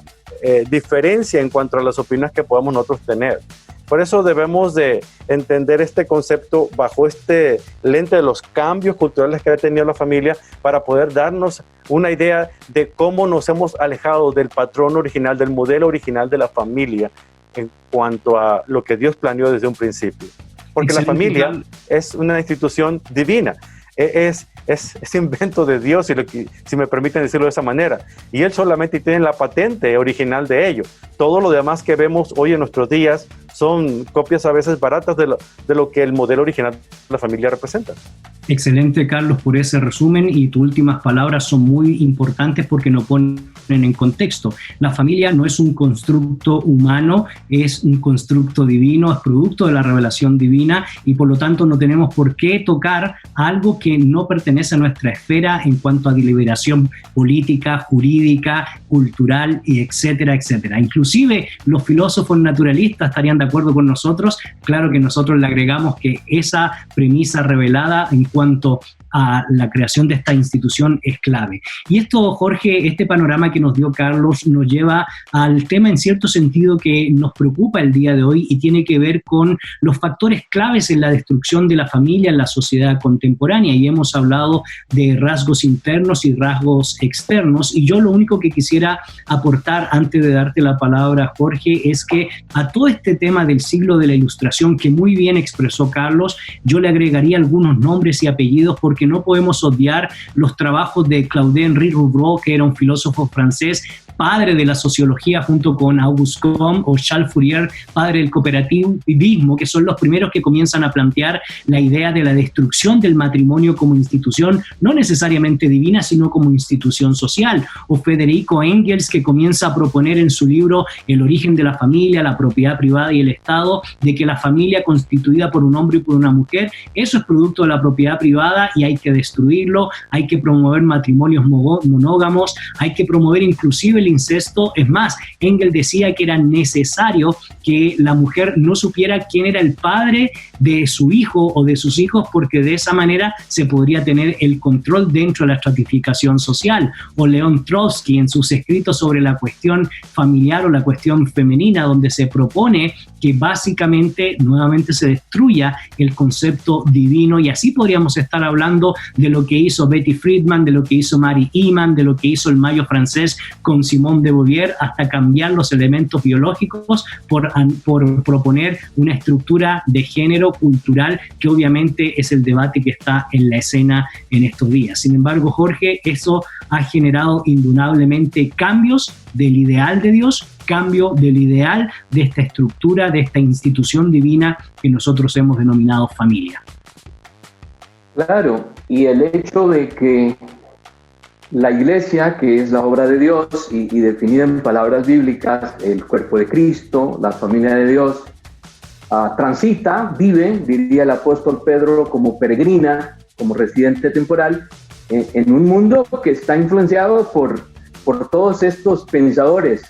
diferencia en cuanto a las opiniones que podemos nosotros tener. Por eso debemos de entender este concepto bajo este lente de los cambios culturales que ha tenido la familia, para poder darnos una idea de cómo nos hemos alejado del patrón original, del modelo original de la familia en cuanto a lo que Dios planeó desde un principio. Porque la familia es una institución divina, es invento de Dios, si me permiten decirlo de esa manera, y Él solamente tiene la patente original de ello. Todo lo demás que vemos hoy en nuestros días son copias a veces baratas de lo que el modelo original de la familia representa. Excelente, Carlos, por ese resumen, y tus últimas palabras son muy importantes porque nos ponen en contexto. La familia no es un constructo humano, es un constructo divino, es producto de la revelación divina, y por lo tanto no tenemos por qué tocar algo que no pertenece a nuestra esfera en cuanto a deliberación política, jurídica, cultural, y etcétera, etcétera. Inclusive los filósofos naturalistas estarían de acuerdo con nosotros. Claro que nosotros le agregamos que esa premisa revelada en cuanto a la creación de esta institución es clave. Y esto, Jorge, este panorama que nos dio Carlos nos lleva al tema en cierto sentido que nos preocupa el día de hoy, y tiene que ver con los factores claves en la destrucción de la familia en la sociedad contemporánea. Y hemos hablado de rasgos internos y rasgos externos, y yo lo único que quisiera aportar antes de darte la palabra, Jorge, es que a todo este tema del siglo de la Ilustración, que muy bien expresó Carlos, yo le agregaría algunos nombres y apellidos, porque no podemos obviar los trabajos de Claude-Henri Rouvreau, que era un filósofo francés, padre de la sociología junto con Auguste Comte, o Charles Fourier, padre del cooperativismo, que son los primeros que comienzan a plantear la idea de la destrucción del matrimonio como institución, no necesariamente divina, sino como institución social. O Federico Engels, que comienza a proponer en su libro El origen de la familia, la propiedad privada y el Estado, de que la familia constituida por un hombre y por una mujer, eso es producto de la propiedad privada y hay que destruirlo, hay que promover matrimonios monógamos, hay que promover inclusive el incesto. Es más, Engels decía que era necesario que la mujer no supiera quién era el padre de su hijo o de sus hijos, porque de esa manera se podría tener el control dentro de la estratificación social. O León Trotsky en sus escritos sobre la cuestión familiar o la cuestión femenina, donde se propone que básicamente nuevamente se destruya el concepto divino, y así podríamos estar hablando de lo que hizo Betty Friedan, de lo que hizo Mary Iman, de lo que hizo el Mayo francés con Simone de Beauvoir, hasta cambiar los elementos biológicos por proponer una estructura de género cultural, que obviamente es el debate que está en la escena en estos días. Sin embargo, Jorge, eso ha generado indudablemente cambios del ideal de Dios, cambio del ideal de esta estructura, de esta institución divina que nosotros hemos denominado familia. Claro, y el hecho de que la iglesia, que es la obra de Dios y definida en palabras bíblicas, el cuerpo de Cristo, la familia de Dios, transita, vive, diría el apóstol Pedro, como peregrina, como residente temporal, en un mundo que está influenciado por todos estos pensadores.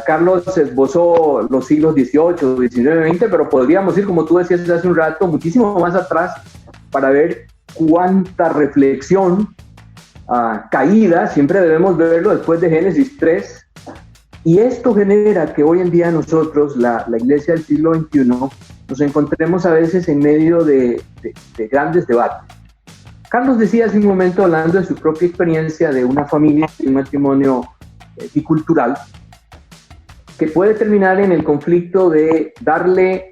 Carlos esbozó los siglos XVIII, XIX, XX, pero podríamos ir, como tú decías hace un rato, muchísimo más atrás para ver cuánta reflexión caída, siempre debemos verlo después de Génesis 3, y esto genera que hoy en día nosotros, la iglesia del siglo XXI, nos encontremos a veces en medio de grandes debates. Carlos decía hace un momento, hablando de su propia experiencia de una familia y un matrimonio bicultural, que puede terminar en el conflicto de darle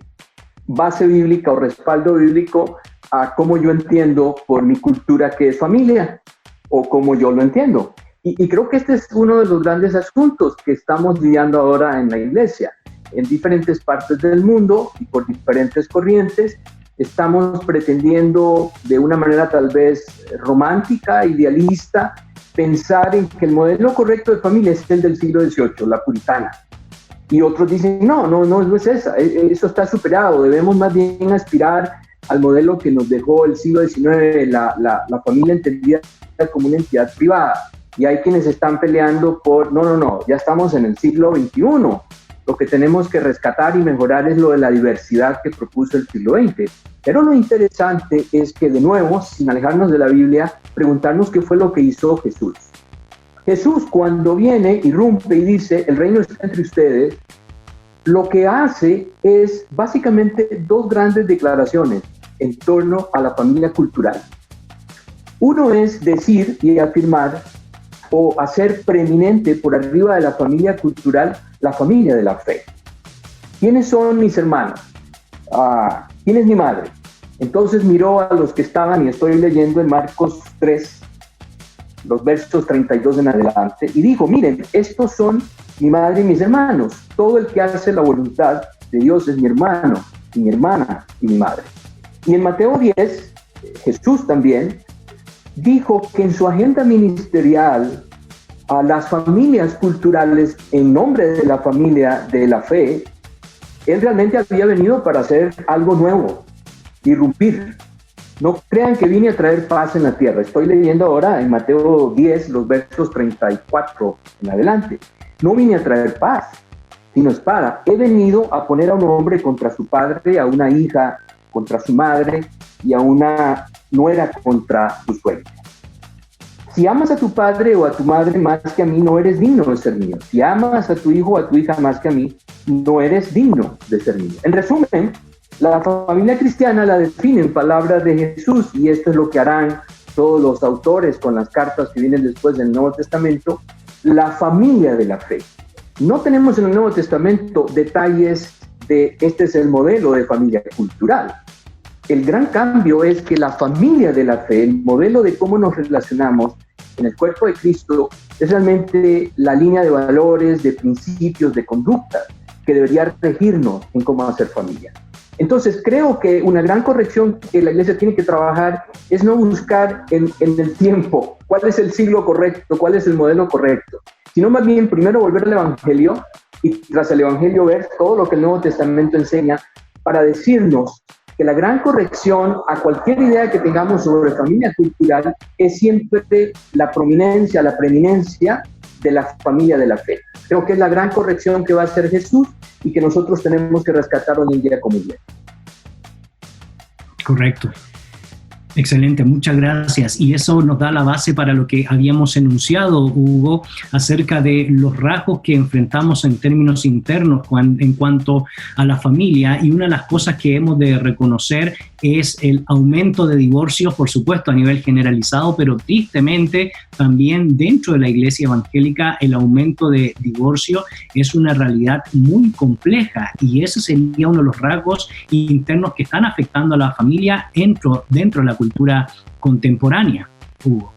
base bíblica o respaldo bíblico a cómo yo entiendo por mi cultura que es familia o cómo yo lo entiendo. Y creo que este es uno de los grandes asuntos que estamos lidiando ahora en la iglesia. En diferentes partes del mundo y por diferentes corrientes, estamos pretendiendo de una manera tal vez romántica, idealista, pensar en que el modelo correcto de familia es el del siglo XVIII, la puritana. Y otros dicen, no es esa, eso está superado, debemos más bien aspirar al modelo que nos dejó el siglo XIX, la familia entendida como una entidad privada. Y hay quienes están peleando por, no, ya estamos en el siglo XXI. Lo que tenemos que rescatar y mejorar es lo de la diversidad que propuso el siglo XX. Pero lo interesante es que, de nuevo, sin alejarnos de la Biblia, preguntarnos qué fue lo que hizo Jesús. Jesús, cuando viene, irrumpe y dice, el reino está entre ustedes, lo que hace es básicamente dos grandes declaraciones en torno a la familia cultural. Uno es decir y afirmar o hacer preeminente por arriba de la familia cultural, la familia de la fe. ¿Quiénes son mis hermanos? ¿Quién es mi madre? Entonces miró a los que estaban, y estoy leyendo en Marcos 3, los versos 32 en adelante, y dijo, miren, estos son mi madre y mis hermanos. Todo el que hace la voluntad de Dios es mi hermano, y mi hermana, y mi madre. Y en Mateo 10, Jesús también dijo que en su agenda ministerial a las familias culturales, en nombre de la familia de la fe, él realmente había venido para hacer algo nuevo, irrumpir. No crean que vine a traer paz en la tierra. Estoy leyendo ahora en Mateo 10, los versos 34 en adelante. No vine a traer paz, sino espada. He venido a poner a un hombre contra su padre, a una hija contra su madre y a una nuera contra su suegra. Si amas a tu padre o a tu madre más que a mí, no eres digno de ser mío. Si amas a tu hijo o a tu hija más que a mí, no eres digno de ser mío. En resumen, la familia cristiana la define en palabras de Jesús, y esto es lo que harán todos los autores con las cartas que vienen después del Nuevo Testamento, la familia de la fe. No tenemos en el Nuevo Testamento detalles de este es el modelo de familia cultural. El gran cambio es que la familia de la fe, el modelo de cómo nos relacionamos en el cuerpo de Cristo, es realmente la línea de valores, de principios, de conducta que debería regirnos en cómo hacer familia. Entonces, creo que una gran corrección que la iglesia tiene que trabajar es no buscar en el tiempo cuál es el siglo correcto, cuál es el modelo correcto, sino más bien primero volver al Evangelio y tras el Evangelio ver todo lo que el Nuevo Testamento enseña para decirnos que la gran corrección a cualquier idea que tengamos sobre familia cultural es siempre la prominencia, la preeminencia de la familia de la fe. Creo que es la gran corrección que va a hacer Jesús y que nosotros tenemos que rescatar hoy en día como iglesia. Correcto. Excelente, muchas gracias. Y eso nos da la base para lo que habíamos enunciado, Hugo, acerca de los rasgos que enfrentamos en términos internos en cuanto a la familia. Y una de las cosas que hemos de reconocer es el aumento de divorcios, por supuesto, a nivel generalizado, pero tristemente también dentro de la iglesia evangélica el aumento de divorcio es una realidad muy compleja, y ese sería uno de los rasgos internos que están afectando a la familia dentro de la cultura contemporánea. Hugo.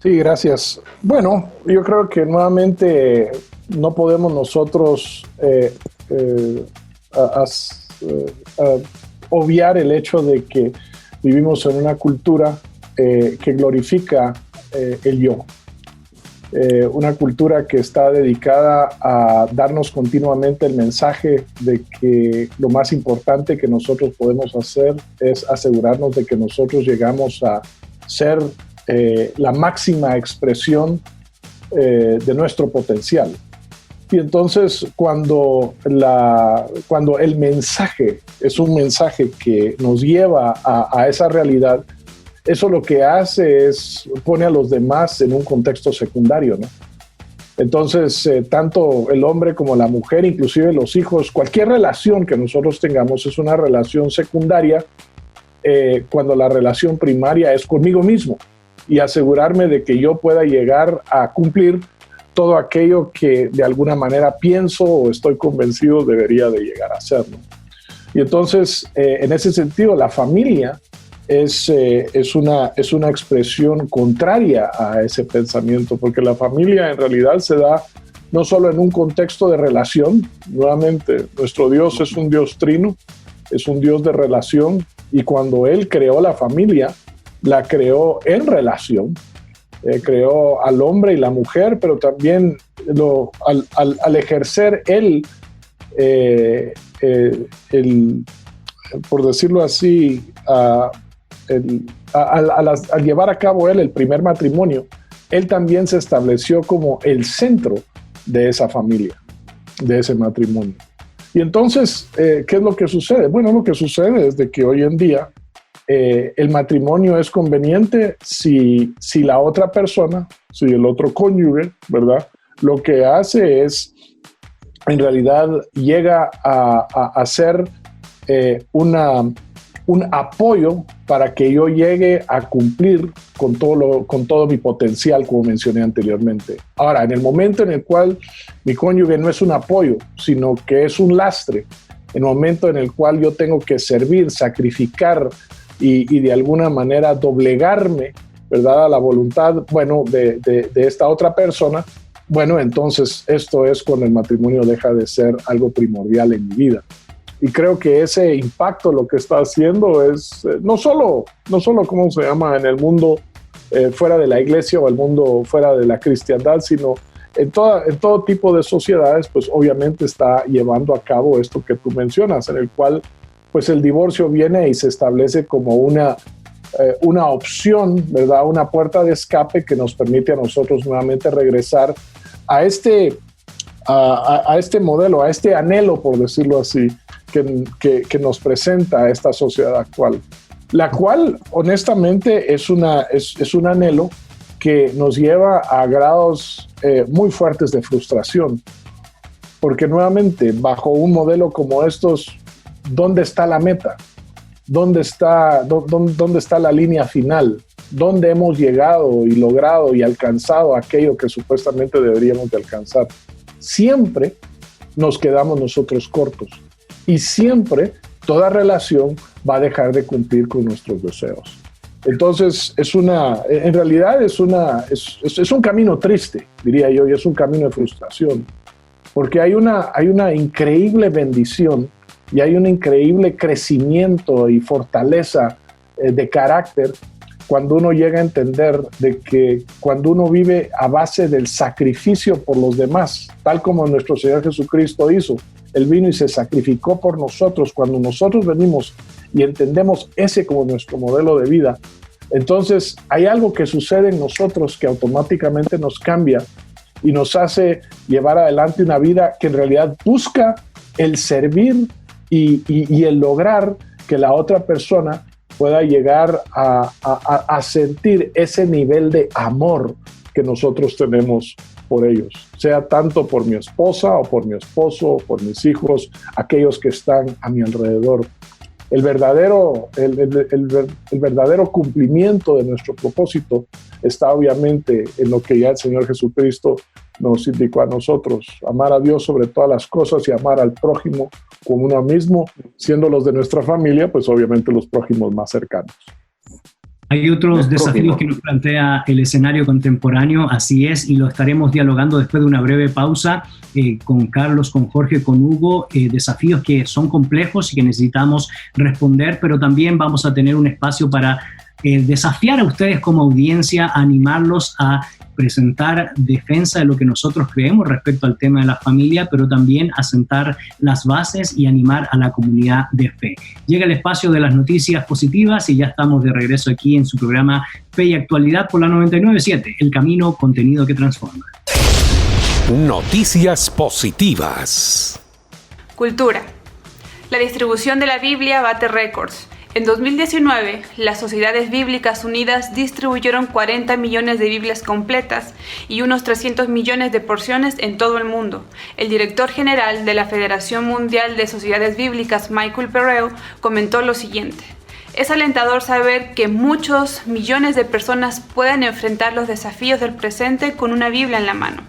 Sí, gracias. Bueno, yo creo que nuevamente no podemos nosotros obviar el hecho de que vivimos en una cultura que glorifica el yo. Una cultura que está dedicada a darnos continuamente el mensaje de que lo más importante que nosotros podemos hacer es asegurarnos de que nosotros llegamos a ser la máxima expresión de nuestro potencial. Y entonces cuando el mensaje es un mensaje que nos lleva a esa realidad, eso lo que hace es pone a los demás en un contexto secundario, ¿no? Entonces, tanto el hombre como la mujer, inclusive los hijos, cualquier relación que nosotros tengamos es una relación secundaria cuando la relación primaria es conmigo mismo, y asegurarme de que yo pueda llegar a cumplir todo aquello que de alguna manera pienso o estoy convencido debería de llegar a ser, ¿no? Y entonces, en ese sentido, la familia es una expresión contraria a ese pensamiento, porque la familia en realidad se da no solo en un contexto de relación. Nuevamente, nuestro Dios es un Dios trino, es un Dios de relación, y cuando Él creó la familia, la creó en relación. Creó al hombre y la mujer, pero también al ejercer Él, por decirlo así, al llevar a cabo Él el primer matrimonio, Él también se estableció como el centro de esa familia, de ese matrimonio. Y entonces, ¿qué es lo que sucede? Bueno, lo que sucede es de que hoy en día el matrimonio es conveniente si la otra persona, si el otro cónyuge, ¿verdad? Lo que hace es, en realidad, llega a ser un apoyo para que yo llegue a cumplir con todo mi potencial, como mencioné anteriormente. Ahora, en el momento en el cual mi cónyuge no es un apoyo, sino que es un lastre, en el momento en el cual yo tengo que servir, sacrificar y de alguna manera doblegarme, ¿verdad?, a la voluntad, bueno, de esta otra persona, bueno, entonces esto es cuando el matrimonio deja de ser algo primordial en mi vida. Y creo que ese impacto lo que está haciendo es no solo ¿cómo se llama?, en el mundo fuera de la iglesia o el mundo fuera de la cristiandad, sino en todo tipo de sociedades, pues obviamente está llevando a cabo esto que tú mencionas, en el cual pues el divorcio viene y se establece como una opción, ¿verdad?, una puerta de escape que nos permite a nosotros nuevamente regresar a este modelo, a este anhelo, por decirlo así, que nos presenta esta sociedad actual, la cual honestamente es un anhelo que nos lleva a grados muy fuertes de frustración, porque nuevamente bajo un modelo como estos, ¿dónde está la meta? ¿Dónde está la línea final? ¿Dónde hemos llegado y logrado y alcanzado aquello que supuestamente deberíamos de alcanzar? Siempre nos quedamos nosotros cortos. Y siempre toda relación va a dejar de cumplir con nuestros deseos. Entonces, en realidad es un camino triste, diría yo, y es un camino de frustración, porque hay una increíble bendición y hay un increíble crecimiento y fortaleza de carácter cuando uno llega a entender de que cuando uno vive a base del sacrificio por los demás, tal como nuestro Señor Jesucristo hizo. Él vino y se sacrificó por nosotros. Cuando nosotros venimos y entendemos ese como nuestro modelo de vida, entonces hay algo que sucede en nosotros que automáticamente nos cambia y nos hace llevar adelante una vida que en realidad busca el servir y el lograr que la otra persona pueda llegar a sentir ese nivel de amor que nosotros tenemos por ellos, sea tanto por mi esposa o por mi esposo o por mis hijos, aquellos que están a mi alrededor. El verdadero cumplimiento de nuestro propósito está obviamente en lo que ya el Señor Jesucristo nos indicó a nosotros: amar a Dios sobre todas las cosas y amar al prójimo como uno mismo, siendo los de nuestra familia, pues obviamente los prójimos más cercanos. Hay otros desafíos que nos plantea el escenario contemporáneo, así es, y lo estaremos dialogando después de una breve pausa con Carlos, con Jorge, con Hugo, desafíos que son complejos y que necesitamos responder, pero también vamos a tener un espacio para desafiar a ustedes como audiencia, animarlos a presentar defensa de lo que nosotros creemos respecto al tema de la familia, pero también a sentar las bases y animar a la comunidad de fe. Llega el espacio de las noticias positivas y ya estamos de regreso aquí en su programa Fe y Actualidad por la 99.7, El Camino, contenido que transforma. Noticias positivas. Cultura. La distribución de la Biblia bate récords. En 2019, las Sociedades Bíblicas Unidas distribuyeron 40 millones de Biblias completas y unos 300 millones de porciones en todo el mundo. El director general de la Federación Mundial de Sociedades Bíblicas, Michael Perreo, comentó lo siguiente: es alentador saber que muchos millones de personas pueden enfrentar los desafíos del presente con una Biblia en la mano.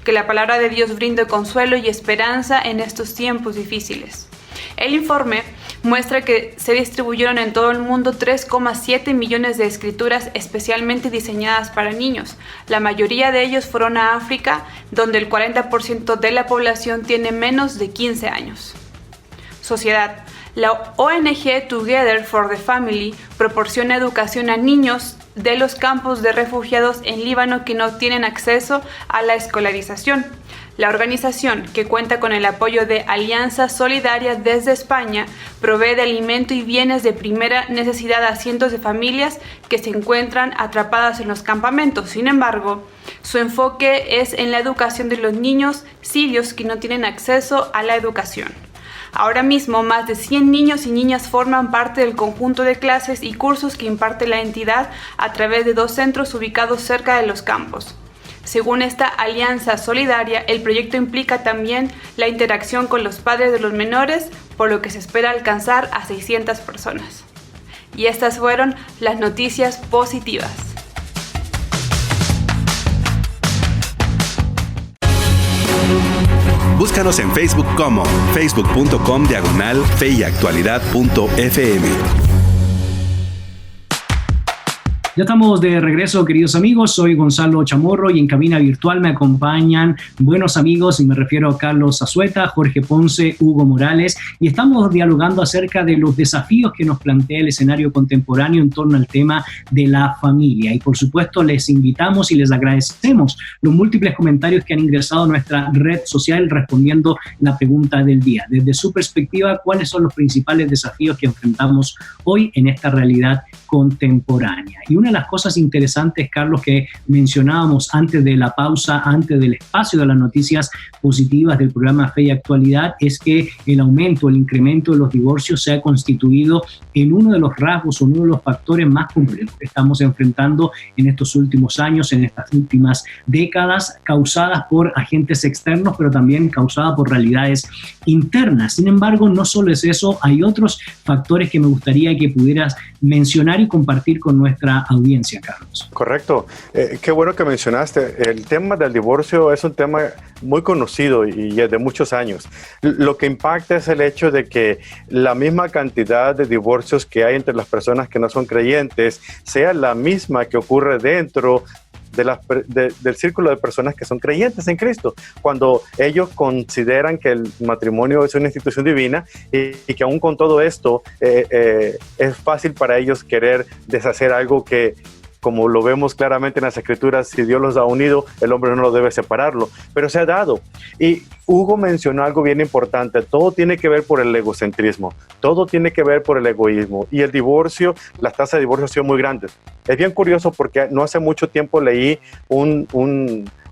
Que la palabra de Dios brinde consuelo y esperanza en estos tiempos difíciles. El informe muestra que se distribuyeron en todo el mundo 3,7 millones de escrituras especialmente diseñadas para niños. La mayoría de ellos fueron a África, donde el 40% de la población tiene menos de 15 años. Sociedad. La ONG Together for the Family proporciona educación a niños de los campos de refugiados en Líbano que no tienen acceso a la escolarización. La organización, que cuenta con el apoyo de Alianza Solidaria desde España, provee de alimento y bienes de primera necesidad a cientos de familias que se encuentran atrapadas en los campamentos. Sin embargo, su enfoque es en la educación de los niños sirios que no tienen acceso a la educación. Ahora mismo, más de 100 niños y niñas forman parte del conjunto de clases y cursos que imparte la entidad a través de 2 centros ubicados cerca de los campos. Según esta alianza solidaria, el proyecto implica también la interacción con los padres de los menores, por lo que se espera alcanzar a 600 personas. Y estas fueron las noticias positivas. Búscanos en Facebook como facebook.com/feyactualidad.fm. Ya estamos de regreso, queridos amigos. Soy Gonzalo Chamorro y en cabina virtual me acompañan buenos amigos, y me refiero a Carlos Azueta, Jorge Ponce, Hugo Morales, y estamos dialogando acerca de los desafíos que nos plantea el escenario contemporáneo en torno al tema de la familia. Y por supuesto les invitamos y les agradecemos los múltiples comentarios que han ingresado a nuestra red social respondiendo la pregunta del día. Desde su perspectiva, ¿cuáles son los principales desafíos que enfrentamos hoy en esta realidad contemporánea? Y una de las cosas interesantes, Carlos, que mencionábamos antes de la pausa, antes del espacio de las noticias positivas del programa Fe y Actualidad, es que el aumento, el incremento de los divorcios se ha constituido en uno de los rasgos o uno de los factores más complejos que estamos enfrentando en estos últimos años, en estas últimas décadas, causadas por agentes externos, pero también causadas por realidades internas. Sin embargo, no solo es eso, hay otros factores que me gustaría que pudieras mencionar y compartir con nuestra audiencia, Carlos. Correcto. Qué bueno que mencionaste. El tema del divorcio es un tema muy conocido y es de muchos años. Lo que impacta es el hecho de que la misma cantidad de divorcios que hay entre las personas que no son creyentes sea la misma que ocurre dentro del círculo de personas que son creyentes en Cristo, cuando ellos consideran que el matrimonio es una institución divina y que aún con todo esto es fácil para ellos querer deshacer algo que, como lo vemos claramente en las Escrituras, si Dios los ha unido, el hombre no lo debe separarlo, pero se ha dado. Y Hugo mencionó algo bien importante: todo tiene que ver por el egocentrismo, todo tiene que ver por el egoísmo, y el divorcio, las tasas de divorcio han sido muy grandes. Es bien curioso porque no hace mucho tiempo leí un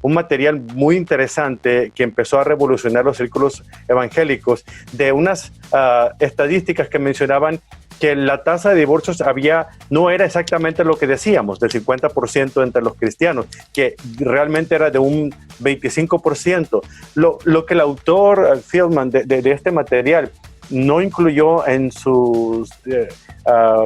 material muy interesante que empezó a revolucionar los círculos evangélicos, de unas estadísticas que mencionaban que la tasa de divorcios no era exactamente lo que decíamos, del 50% entre los cristianos, que realmente era de un 25%. Lo que el autor Fieldman de este material no incluyó en sus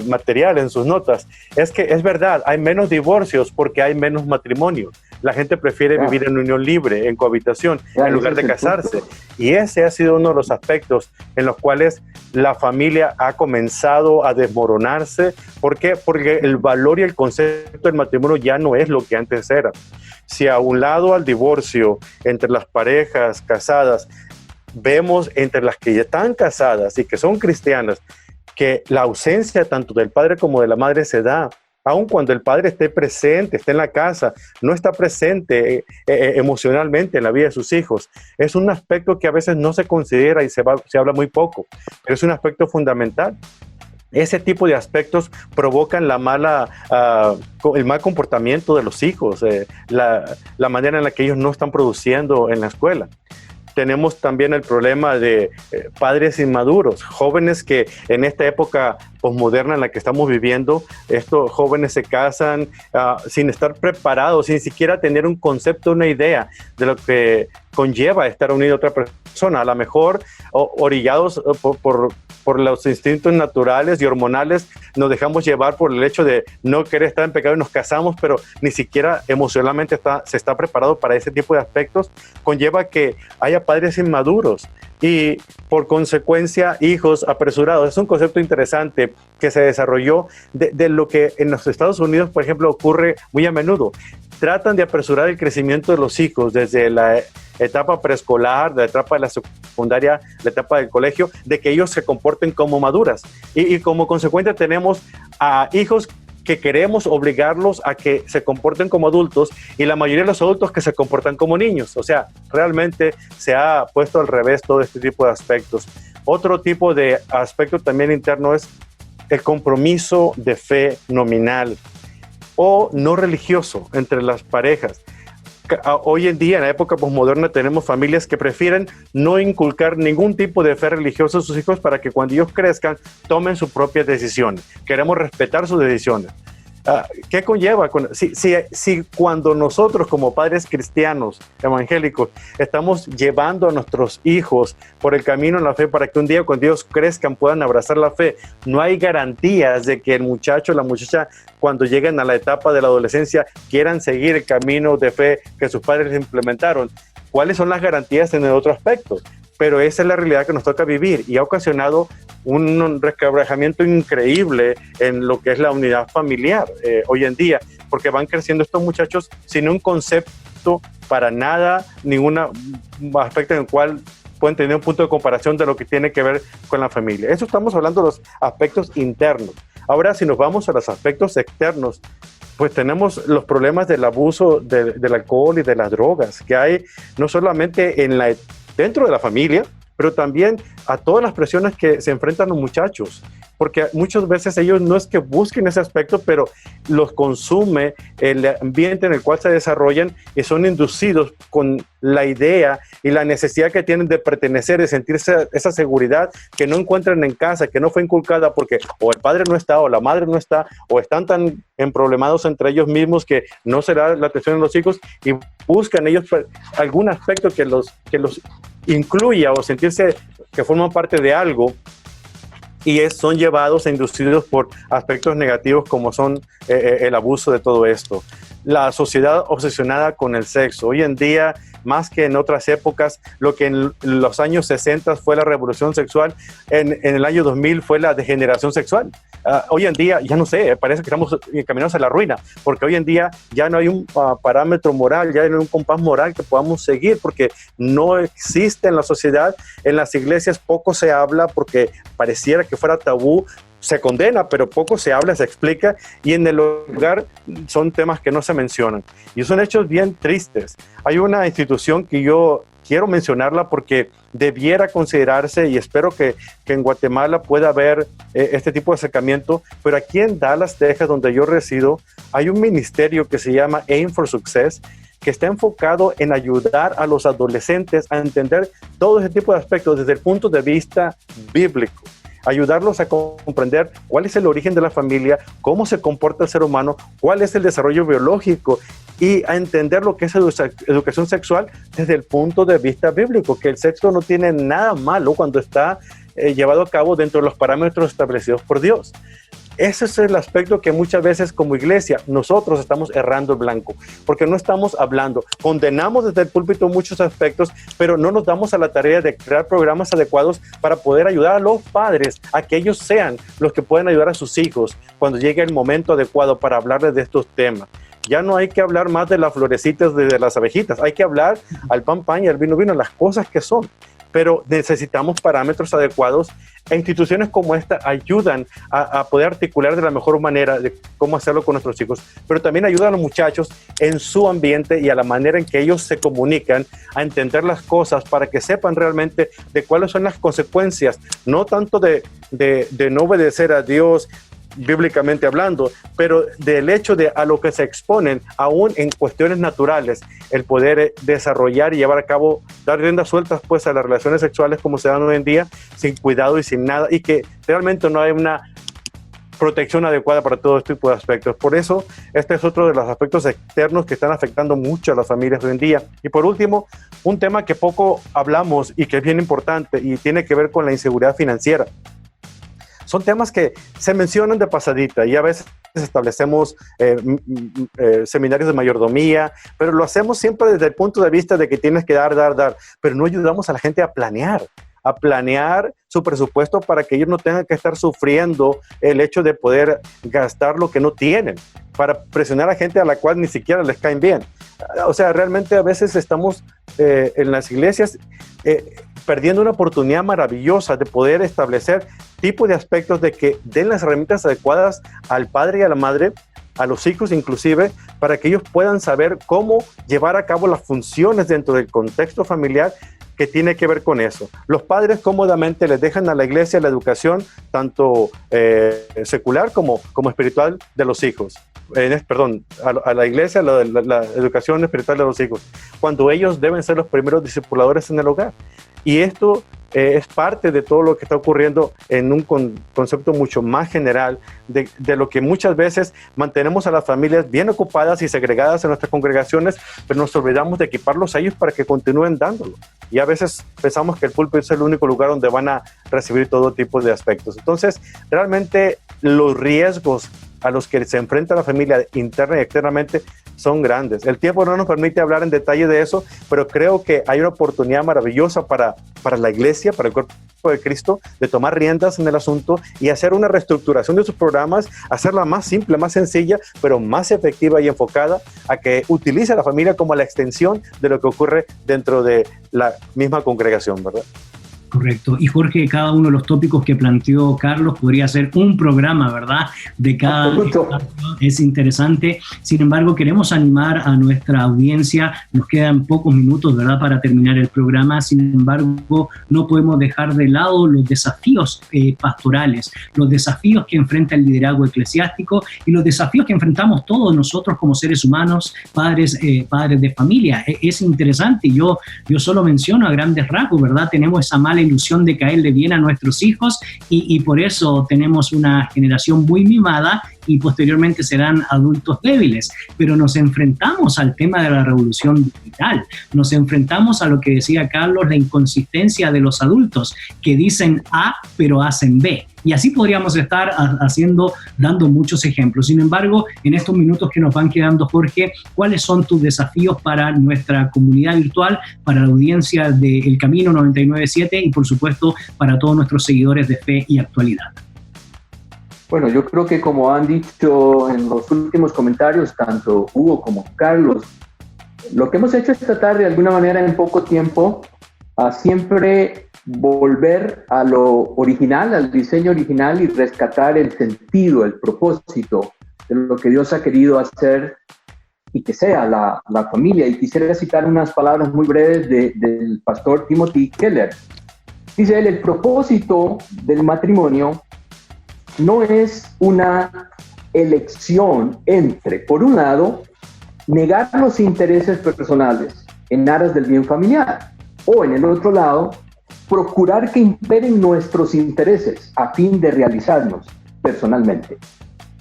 material, en sus notas, es que es verdad, hay menos divorcios porque hay menos matrimonios. La gente prefiere vivir en unión libre, en cohabitación, en lugar de casarse. Y ese ha sido uno de los aspectos en los cuales la familia ha comenzado a desmoronarse. ¿Por qué? Porque el valor y el concepto del matrimonio ya no es lo que antes era. Si a un lado al divorcio entre las parejas casadas, vemos entre las que ya están casadas y que son cristianas, que la ausencia tanto del padre como de la madre se da, aun cuando el padre esté presente, esté en la casa, no está presente emocionalmente en la vida de sus hijos. Es un aspecto que a veces no se considera y se habla muy poco, pero es un aspecto fundamental. Ese tipo de aspectos provocan el mal comportamiento de los hijos, la manera en la que ellos no están produciendo en la escuela. Tenemos también el problema de padres inmaduros, jóvenes que en esta época posmoderna en la que estamos viviendo, estos jóvenes se casan sin estar preparados, sin siquiera tener un concepto, una idea de lo que conlleva estar unido a otra persona. A lo mejor orillados por los instintos naturales y hormonales, nos dejamos llevar por el hecho de no querer estar en pecado y nos casamos, pero ni siquiera emocionalmente se está preparado para ese tipo de aspectos. Conlleva que haya padres inmaduros y por consecuencia hijos apresurados. Es un concepto interesante que se desarrolló de lo que en los Estados Unidos, por ejemplo, ocurre muy a menudo. Tratan de apresurar el crecimiento de los hijos desde la etapa preescolar, de la etapa de la secundaria, la etapa del colegio, de que ellos se comporten como maduras. Y como consecuencia tenemos a hijos que queremos obligarlos a que se comporten como adultos y la mayoría de los adultos que se comportan como niños. O sea, realmente se ha puesto al revés todo este tipo de aspectos. Otro tipo de aspecto también interno es el compromiso de fe nominal o no religioso entre las parejas. Hoy en día, en la época posmoderna, tenemos familias que prefieren no inculcar ningún tipo de fe religiosa a sus hijos para que cuando ellos crezcan tomen sus propias decisiones. Queremos respetar sus decisiones. ¿Qué conlleva? Si cuando nosotros como padres cristianos evangélicos estamos llevando a nuestros hijos por el camino en la fe para que un día cuando ellos crezcan puedan abrazar la fe, no hay garantías de que el muchacho o la muchacha cuando lleguen a la etapa de la adolescencia quieran seguir el camino de fe que sus padres implementaron. ¿Cuáles son las garantías en el otro aspecto? Pero esa es la realidad que nos toca vivir y ha ocasionado un resquebrajamiento increíble en lo que es la unidad familiar hoy en día, porque van creciendo estos muchachos sin un concepto para nada, ningún aspecto en el cual pueden tener un punto de comparación de lo que tiene que ver con la familia. Eso estamos hablando de los aspectos internos. Ahora, si nos vamos a los aspectos externos, pues tenemos los problemas del abuso del alcohol y de las drogas que hay no solamente dentro de la familia, pero también a todas las presiones que se enfrentan los muchachos, porque muchas veces ellos no es que busquen ese aspecto, pero los consume el ambiente en el cual se desarrollan y son inducidos con la idea y la necesidad que tienen de pertenecer, de sentirse esa seguridad que no encuentran en casa, que no fue inculcada porque o el padre no está o la madre no está o están tan emproblemados entre ellos mismos que no se da la atención a los hijos y buscan ellos algún aspecto que los incluya o sentirse que forman parte de algo y son llevados e inducidos por aspectos negativos como son el abuso de todo esto. La sociedad obsesionada con el sexo. Hoy en día, más que en otras épocas, lo que en los años 60 fue la revolución sexual, en el año 2000 fue la degeneración sexual. Hoy en día, ya no sé, parece que estamos encaminados a la ruina, porque hoy en día ya no hay un parámetro moral, ya no hay un compás moral que podamos seguir, porque no existe en la sociedad, en las iglesias poco se habla, porque pareciera que fuera tabú, se condena, pero poco se habla, se explica, y en el hogar son temas que no se mencionan. Y son hechos bien tristes. Hay una institución que yo quiero mencionarla porque debiera considerarse, y espero que en Guatemala pueda haber este tipo de acercamiento, pero aquí en Dallas, Texas, donde yo resido, hay un ministerio que se llama Aim for Success, que está enfocado en ayudar a los adolescentes a entender todo ese tipo de aspectos desde el punto de vista bíblico. Ayudarlos a comprender cuál es el origen de la familia, cómo se comporta el ser humano, cuál es el desarrollo biológico y a entender lo que es educación sexual desde el punto de vista bíblico, que el sexo no tiene nada malo cuando está llevado a cabo dentro de los parámetros establecidos por Dios. Ese es el aspecto que muchas veces como iglesia nosotros estamos errando el blanco, porque no estamos hablando, condenamos desde el púlpito muchos aspectos, pero no nos damos a la tarea de crear programas adecuados para poder ayudar a los padres a que ellos sean los que puedan ayudar a sus hijos cuando llegue el momento adecuado para hablarles de estos temas. Ya no hay que hablar más de las florecitas de las abejitas, hay que hablar al pan y al vino, las cosas que son. Pero necesitamos parámetros adecuados e instituciones como esta ayudan a poder articular de la mejor manera de cómo hacerlo con nuestros hijos, pero también ayudan a los muchachos en su ambiente y a la manera en que ellos se comunican, a entender las cosas para que sepan realmente de cuáles son las consecuencias, no tanto de no obedecer a Dios, bíblicamente hablando, pero del hecho de a lo que se exponen, aún en cuestiones naturales, el poder desarrollar y llevar a cabo, dar riendas sueltas pues a las relaciones sexuales como se dan hoy en día, sin cuidado y sin nada, y que realmente no hay una protección adecuada para todo este tipo de aspectos. Por eso, este es otro de los aspectos externos que están afectando mucho a las familias hoy en día. Y por último, un tema que poco hablamos y que es bien importante y tiene que ver con la inseguridad financiera. Son temas que se mencionan de pasadita y a veces establecemos seminarios de mayordomía, pero lo hacemos siempre desde el punto de vista de que tienes que dar, pero no ayudamos a la gente a planear su presupuesto para que ellos no tengan que estar sufriendo el hecho de poder gastar lo que no tienen, para presionar a gente a la cual ni siquiera les caen bien. O sea, realmente a veces estamos en las iglesias perdiendo una oportunidad maravillosa de poder establecer tipo de aspectos de que den las herramientas adecuadas al padre y a la madre, a los hijos inclusive, para que ellos puedan saber cómo llevar a cabo las funciones dentro del contexto familiar que tiene que ver con eso. Los padres cómodamente les dejan a la iglesia la educación tanto secular como espiritual de los hijos. A la iglesia la educación espiritual de los hijos, cuando ellos deben ser los primeros discipuladores en el hogar. Y esto es parte de todo lo que está ocurriendo en un concepto mucho más general de lo que muchas veces mantenemos a las familias bien ocupadas y segregadas en nuestras congregaciones, pero nos olvidamos de equiparlos a ellos para que continúen dándolo. Y a veces pensamos que el púlpito es el único lugar donde van a recibir todo tipo de aspectos. Entonces, realmente los riesgos a los que se enfrenta la familia interna y externamente son grandes. El tiempo no nos permite hablar en detalle de eso, pero creo que hay una oportunidad maravillosa para la iglesia, para el cuerpo de Cristo, de tomar riendas en el asunto y hacer una reestructuración de sus programas, hacerla más simple, más sencilla, pero más efectiva y enfocada a que utilice a la familia como la extensión de lo que ocurre dentro de la misma congregación, ¿verdad? Correcto. Y Jorge, cada uno de los tópicos que planteó Carlos podría ser un programa, ¿verdad? De cada... Es interesante. Sin embargo, queremos animar a nuestra audiencia. Nos quedan pocos minutos, ¿verdad?, para terminar el programa. Sin embargo, no podemos dejar de lado los desafíos pastorales, los desafíos que enfrenta el liderazgo eclesiástico y los desafíos que enfrentamos todos nosotros como seres humanos, padres de familia. Es interesante. Yo solo menciono a grandes rasgos, ¿verdad? Tenemos esa mala ilusión de caerle bien a nuestros hijos y por eso tenemos una generación muy mimada y posteriormente serán adultos débiles, pero nos enfrentamos al tema de la revolución digital, nos enfrentamos a lo que decía Carlos, la inconsistencia de los adultos que dicen A pero hacen B. Y así podríamos estar dando muchos ejemplos. Sin embargo, en estos minutos que nos van quedando, Jorge, ¿cuáles son tus desafíos para nuestra comunidad virtual, para la audiencia de El Camino 99.7 y, por supuesto, para todos nuestros seguidores de Fe y Actualidad? Bueno, yo creo que como han dicho en los últimos comentarios, tanto Hugo como Carlos, lo que hemos hecho esta tarde, de alguna manera, en poco tiempo, a siempre volver a lo original, al diseño original y rescatar el sentido, el propósito de lo que Dios ha querido hacer y que sea la familia. Y quisiera citar unas palabras muy breves del pastor Timothy Keller. Dice él, el propósito del matrimonio no es una elección entre, por un lado, negar los intereses personales en aras del bien familiar, o en el otro lado, procurar que imperen nuestros intereses a fin de realizarnos personalmente.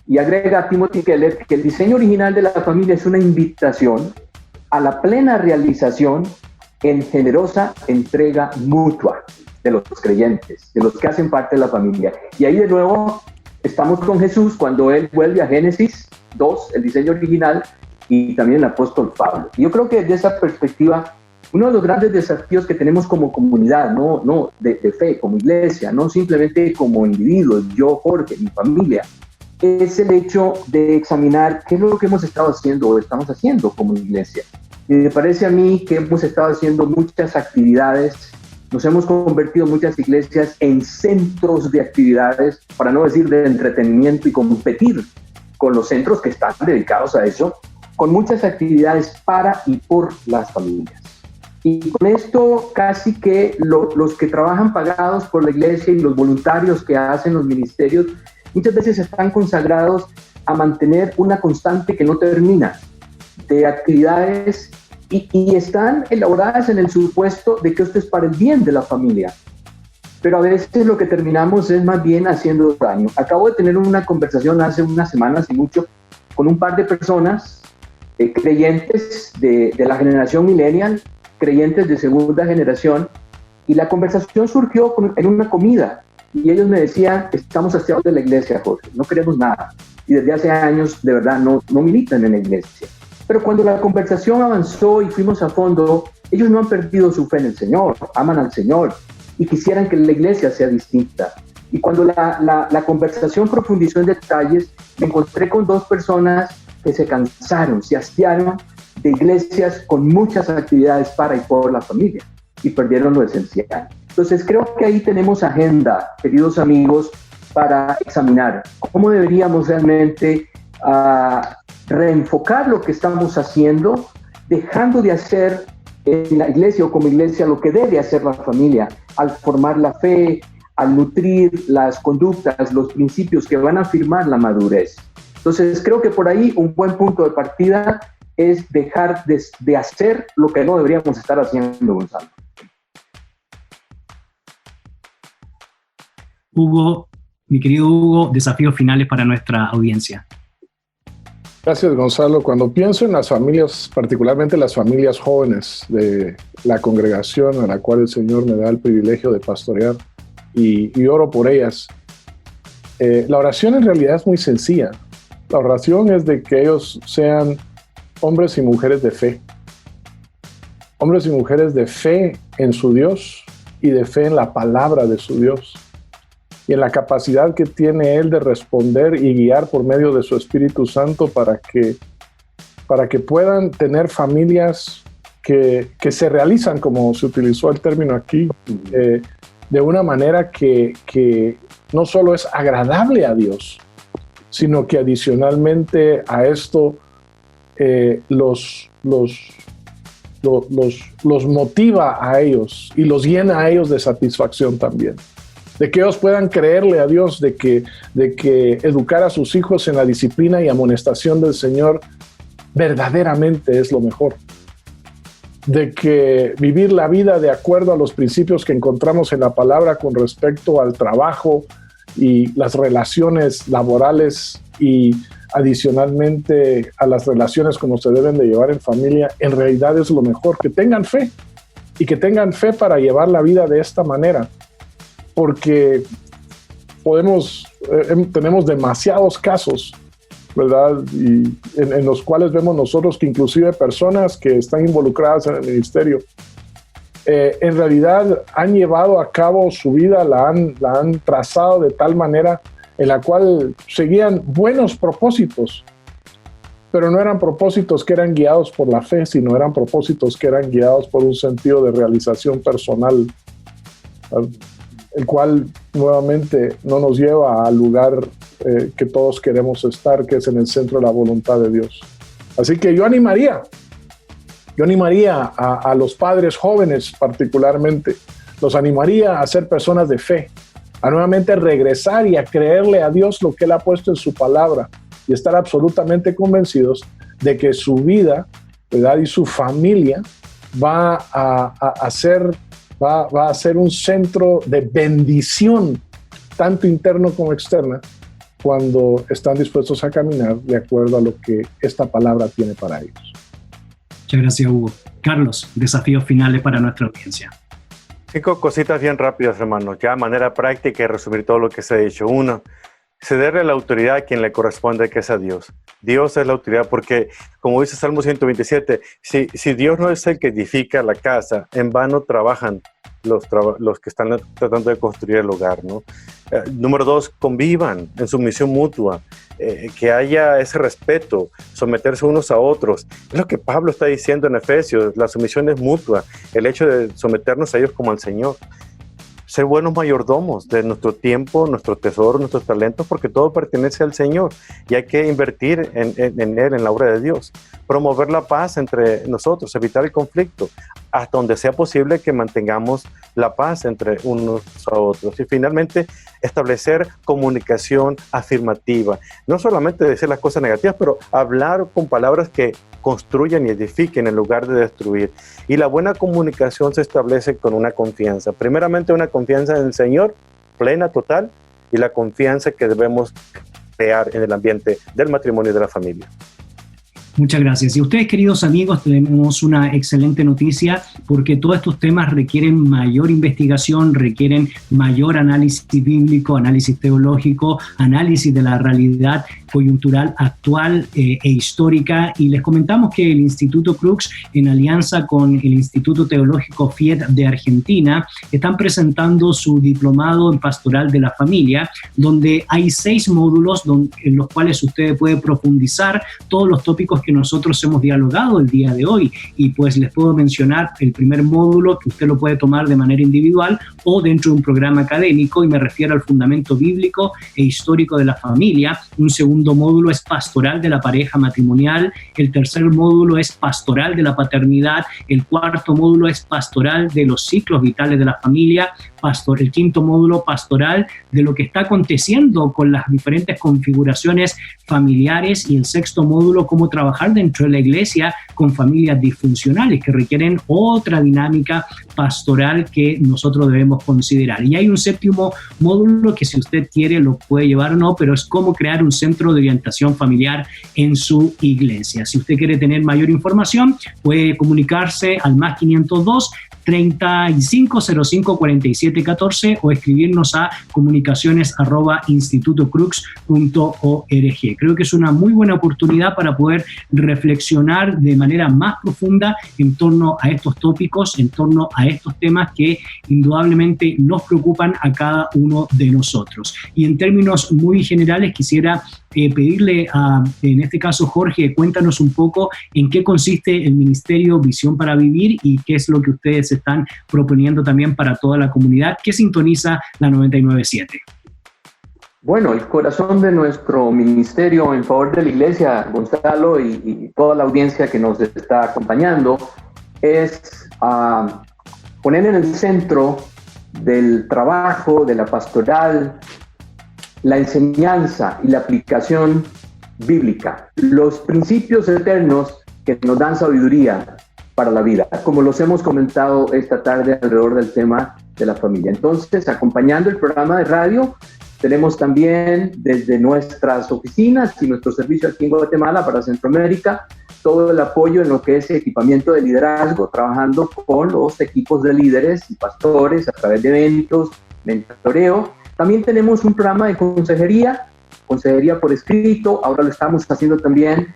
Y agrega Timothy Keller que el diseño original de la familia es una invitación a la plena realización en generosa entrega mutua de los creyentes, de los que hacen parte de la familia. Y ahí de nuevo estamos con Jesús cuando Él vuelve a Génesis 2, el diseño original, y también el apóstol Pablo. Y yo creo que desde esa perspectiva, uno de los grandes desafíos que tenemos como comunidad, no de fe, como iglesia, no simplemente como individuos, yo, Jorge, mi familia, es el hecho de examinar qué es lo que hemos estado haciendo o estamos haciendo como iglesia. Y me parece a mí que hemos estado haciendo muchas actividades, nos hemos convertido muchas iglesias en centros de actividades, para no decir de entretenimiento, y competir con los centros que están dedicados a eso, con muchas actividades para y por las familias. Y con esto casi que los que trabajan pagados por la iglesia y los voluntarios que hacen los ministerios muchas veces están consagrados a mantener una constante que no termina de actividades y están elaboradas en el supuesto de que esto es para el bien de la familia. Pero a veces lo que terminamos es más bien haciendo daño. Acabo de tener una conversación hace unas semanas y mucho con un par de personas creyentes de la generación millennial, creyentes de segunda generación, y la conversación surgió en una comida y ellos me decían, estamos hastiados de la iglesia, Jorge, no queremos nada, y desde hace años de verdad no militan en la iglesia. Pero cuando la conversación avanzó y fuimos a fondo, ellos no han perdido su fe en el Señor, aman al Señor y quisieran que la iglesia sea distinta. Y cuando la conversación profundizó en detalles, me encontré con dos personas que se cansaron, se hastiaron de iglesias con muchas actividades para y por la familia y perdieron lo esencial. Entonces creo que ahí tenemos agenda, queridos amigos, para examinar cómo deberíamos realmente reenfocar lo que estamos haciendo, dejando de hacer en la iglesia o como iglesia lo que debe hacer la familia al formar la fe, al nutrir las conductas, los principios que van a afirmar la madurez. Entonces creo que por ahí un buen punto de partida es dejar de hacer lo que no deberíamos estar haciendo, Gonzalo. Hugo, mi querido Hugo, desafíos finales para nuestra audiencia. Gracias, Gonzalo. Cuando pienso en las familias, particularmente las familias jóvenes de la congregación a la cual el Señor me da el privilegio de pastorear y oro por ellas, la oración en realidad es muy sencilla. La oración es de que ellos sean hombres y mujeres de fe. Hombres y mujeres de fe en su Dios y de fe en la palabra de su Dios y en la capacidad que tiene Él de responder y guiar por medio de su Espíritu Santo para que puedan tener familias que se realizan, como se utilizó el término aquí, de una manera que no solo es agradable a Dios, sino que adicionalmente a esto los motiva a ellos y los llena a ellos de satisfacción también. De que ellos puedan creerle a Dios, de que educar a sus hijos en la disciplina y amonestación del Señor verdaderamente es lo mejor. De que vivir la vida de acuerdo a los principios que encontramos en la palabra con respecto al trabajo y las relaciones laborales y adicionalmente a las relaciones como se deben de llevar en familia, en realidad es lo mejor. Que tengan fe y que tengan fe para llevar la vida de esta manera. Porque tenemos demasiados casos, ¿verdad? Y en los cuales vemos nosotros que inclusive personas que están involucradas en el ministerio, en realidad han llevado a cabo su vida, la han trazado de tal manera en la cual seguían buenos propósitos, pero no eran propósitos que eran guiados por la fe, sino eran propósitos que eran guiados por un sentido de realización personal, el cual nuevamente no nos lleva al lugar que todos queremos estar, que es en el centro de la voluntad de Dios. Así que yo animaría a los padres jóvenes particularmente, los animaría a ser personas de fe, a nuevamente regresar y a creerle a Dios lo que Él ha puesto en su palabra y estar absolutamente convencidos de que su vida, ¿verdad? Y su familia va a ser un centro de bendición, tanto interno como externa, cuando están dispuestos a caminar de acuerdo a lo que esta palabra tiene para ellos. Muchas gracias, Hugo. Carlos, desafíos finales para nuestra audiencia. 5 cositas bien rápidas, hermanos, ya de manera práctica y resumir todo lo que se ha dicho. 1, cederle la autoridad a quien le corresponde, que es a Dios. Dios es la autoridad porque, como dice Salmo 127, si Dios no es el que edifica la casa, en vano trabajan los que están tratando de construir el hogar, ¿no? Número 2, convivan en sumisión mutua, que haya ese respeto, someterse unos a otros. Es lo que Pablo está diciendo en Efesios, la sumisión es mutua, el hecho de someternos a ellos como al Señor. Ser buenos mayordomos de nuestro tiempo, nuestro tesoro, nuestros talentos, porque todo pertenece al Señor y hay que invertir en Él, en la obra de Dios. Promover la paz entre nosotros, evitar el conflicto, hasta donde sea posible que mantengamos la paz entre unos a otros. Y finalmente, establecer comunicación afirmativa. No solamente decir las cosas negativas, pero hablar con palabras que construyan y edifiquen en lugar de destruir. Y la buena comunicación se establece con una confianza. Primeramente, una confianza en el Señor, plena, total, y la confianza que debemos crear en el ambiente del matrimonio y de la familia. Muchas gracias. Y ustedes, queridos amigos, tenemos una excelente noticia porque todos estos temas requieren mayor investigación, requieren mayor análisis bíblico, análisis teológico, análisis de la realidad coyuntural actual e histórica. Y les comentamos que el Instituto Crux, en alianza con el Instituto Teológico FIED de Argentina, están presentando su diplomado en pastoral de la familia, donde hay 6 módulos en los cuales usted puede profundizar todos los tópicos que nosotros hemos dialogado el día de hoy. Y pues les puedo mencionar el primer módulo, que usted lo puede tomar de manera individual o dentro de un programa académico, y me refiero al fundamento bíblico e histórico de la familia. Un segundo módulo es pastoral de la pareja matrimonial. El tercer módulo es pastoral de la paternidad. El cuarto módulo es pastoral de los ciclos vitales de la familia. El quinto módulo, pastoral de lo que está aconteciendo con las diferentes configuraciones familiares. Y el sexto módulo, cómo trabajar dentro de la iglesia con familias disfuncionales que requieren otra dinámica pastoral que nosotros debemos considerar. Y hay un séptimo módulo que, si usted quiere, lo puede llevar o no, pero es cómo crear un centro de orientación familiar en su iglesia. Si usted quiere tener mayor información, puede comunicarse al más 502 3505 4714 o escribirnos a comunicaciones@institutocrux.org. Creo que es una muy buena oportunidad para poder reflexionar de manera más profunda en torno a estos tópicos, en torno a estos temas que indudablemente nos preocupan a cada uno de nosotros. Y en términos muy generales, quisiera pedirle en este caso, Jorge, cuéntanos un poco en qué consiste el Ministerio Visión para Vivir y qué es lo que ustedes están proponiendo también para toda la comunidad que sintoniza la 99.7. Bueno, el corazón de nuestro ministerio en favor de la iglesia, Gonzalo, y toda la audiencia que nos está acompañando, es poner en el centro del trabajo, de la pastoral, la enseñanza y la aplicación bíblica, los principios eternos que nos dan sabiduría para la vida, como los hemos comentado esta tarde alrededor del tema de la familia. Entonces, acompañando el programa de radio, tenemos también desde nuestras oficinas y nuestro servicio aquí en Guatemala para Centroamérica, todo el apoyo en lo que es equipamiento de liderazgo, trabajando con los equipos de líderes y pastores a través de eventos, mentoreo. También tenemos un programa de consejería por escrito. Ahora lo estamos haciendo también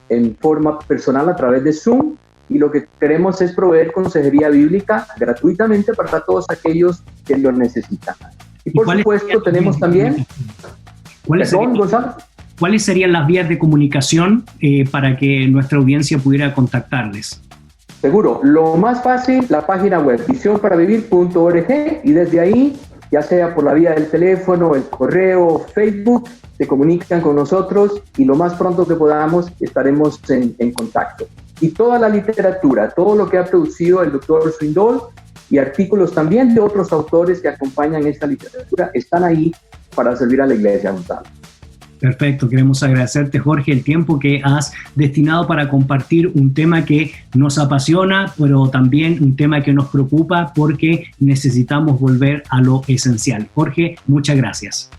en forma personal a través de Zoom, y lo que queremos es proveer consejería bíblica gratuitamente para todos aquellos que lo necesitan. Y por supuesto tenemos también... ¿Cuáles serían las vías de comunicación para que nuestra audiencia pudiera contactarles? Seguro, lo más fácil, la página web visionparavivir.org, y desde ahí, ya sea por la vía del teléfono, el correo, Facebook, se comunican con nosotros y lo más pronto que podamos estaremos en contacto. Y toda la literatura, todo lo que ha producido el doctor Swindoll y artículos también de otros autores que acompañan esta literatura están ahí para servir a la iglesia, Gonzalo. Perfecto, queremos agradecerte, Jorge, el tiempo que has destinado para compartir un tema que nos apasiona, pero también un tema que nos preocupa porque necesitamos volver a lo esencial. Jorge, muchas gracias.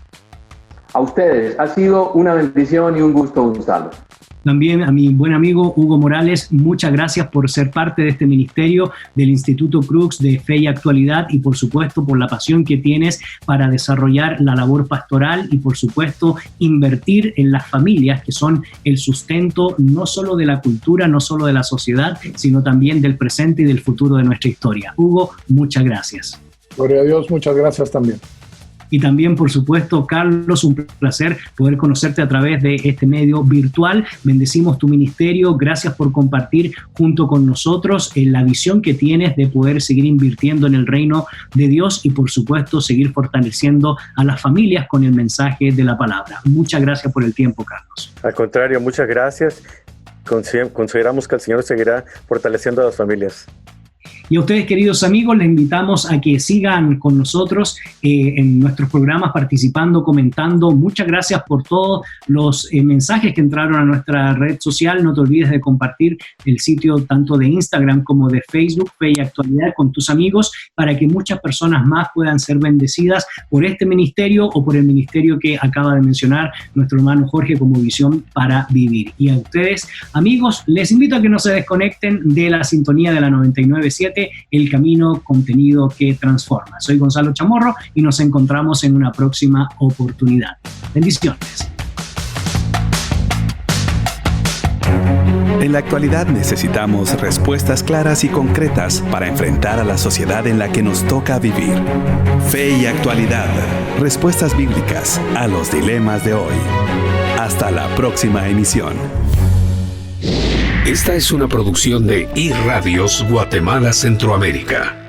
A ustedes, ha sido una bendición y un gusto, Gonzalo. También a mi buen amigo Hugo Morales, muchas gracias por ser parte de este ministerio del Instituto Crux de Fe y Actualidad, y por supuesto por la pasión que tienes para desarrollar la labor pastoral y por supuesto invertir en las familias, que son el sustento no solo de la cultura, no solo de la sociedad, sino también del presente y del futuro de nuestra historia. Hugo, muchas gracias. Gloria a Dios, muchas gracias también. Y también, por supuesto, Carlos, un placer poder conocerte a través de este medio virtual. Bendecimos tu ministerio. Gracias por compartir junto con nosotros la visión que tienes de poder seguir invirtiendo en el reino de Dios y, por supuesto, seguir fortaleciendo a las familias con el mensaje de la palabra. Muchas gracias por el tiempo, Carlos. Al contrario, muchas gracias. Consideramos que el Señor seguirá fortaleciendo a las familias. Y a ustedes, queridos amigos, les invitamos a que sigan con nosotros en nuestros programas, participando, comentando. Muchas gracias por todos los mensajes que entraron a nuestra red social. No te olvides de compartir el sitio tanto de Instagram como de Facebook, Fe y Actualidad, con tus amigos, para que muchas personas más puedan ser bendecidas por este ministerio o por el ministerio que acaba de mencionar nuestro hermano Jorge como Visión para Vivir. Y a ustedes, amigos, les invito a que no se desconecten de la sintonía de la 99.7, el camino, contenido que transforma. Soy Gonzalo Chamorro y nos encontramos en una próxima oportunidad. Bendiciones. En la actualidad necesitamos respuestas claras y concretas para enfrentar a la sociedad en la que nos toca vivir. Fe y actualidad. Respuestas bíblicas a los dilemas de hoy. Hasta la próxima emisión. Esta es una producción de iRadios Guatemala Centroamérica.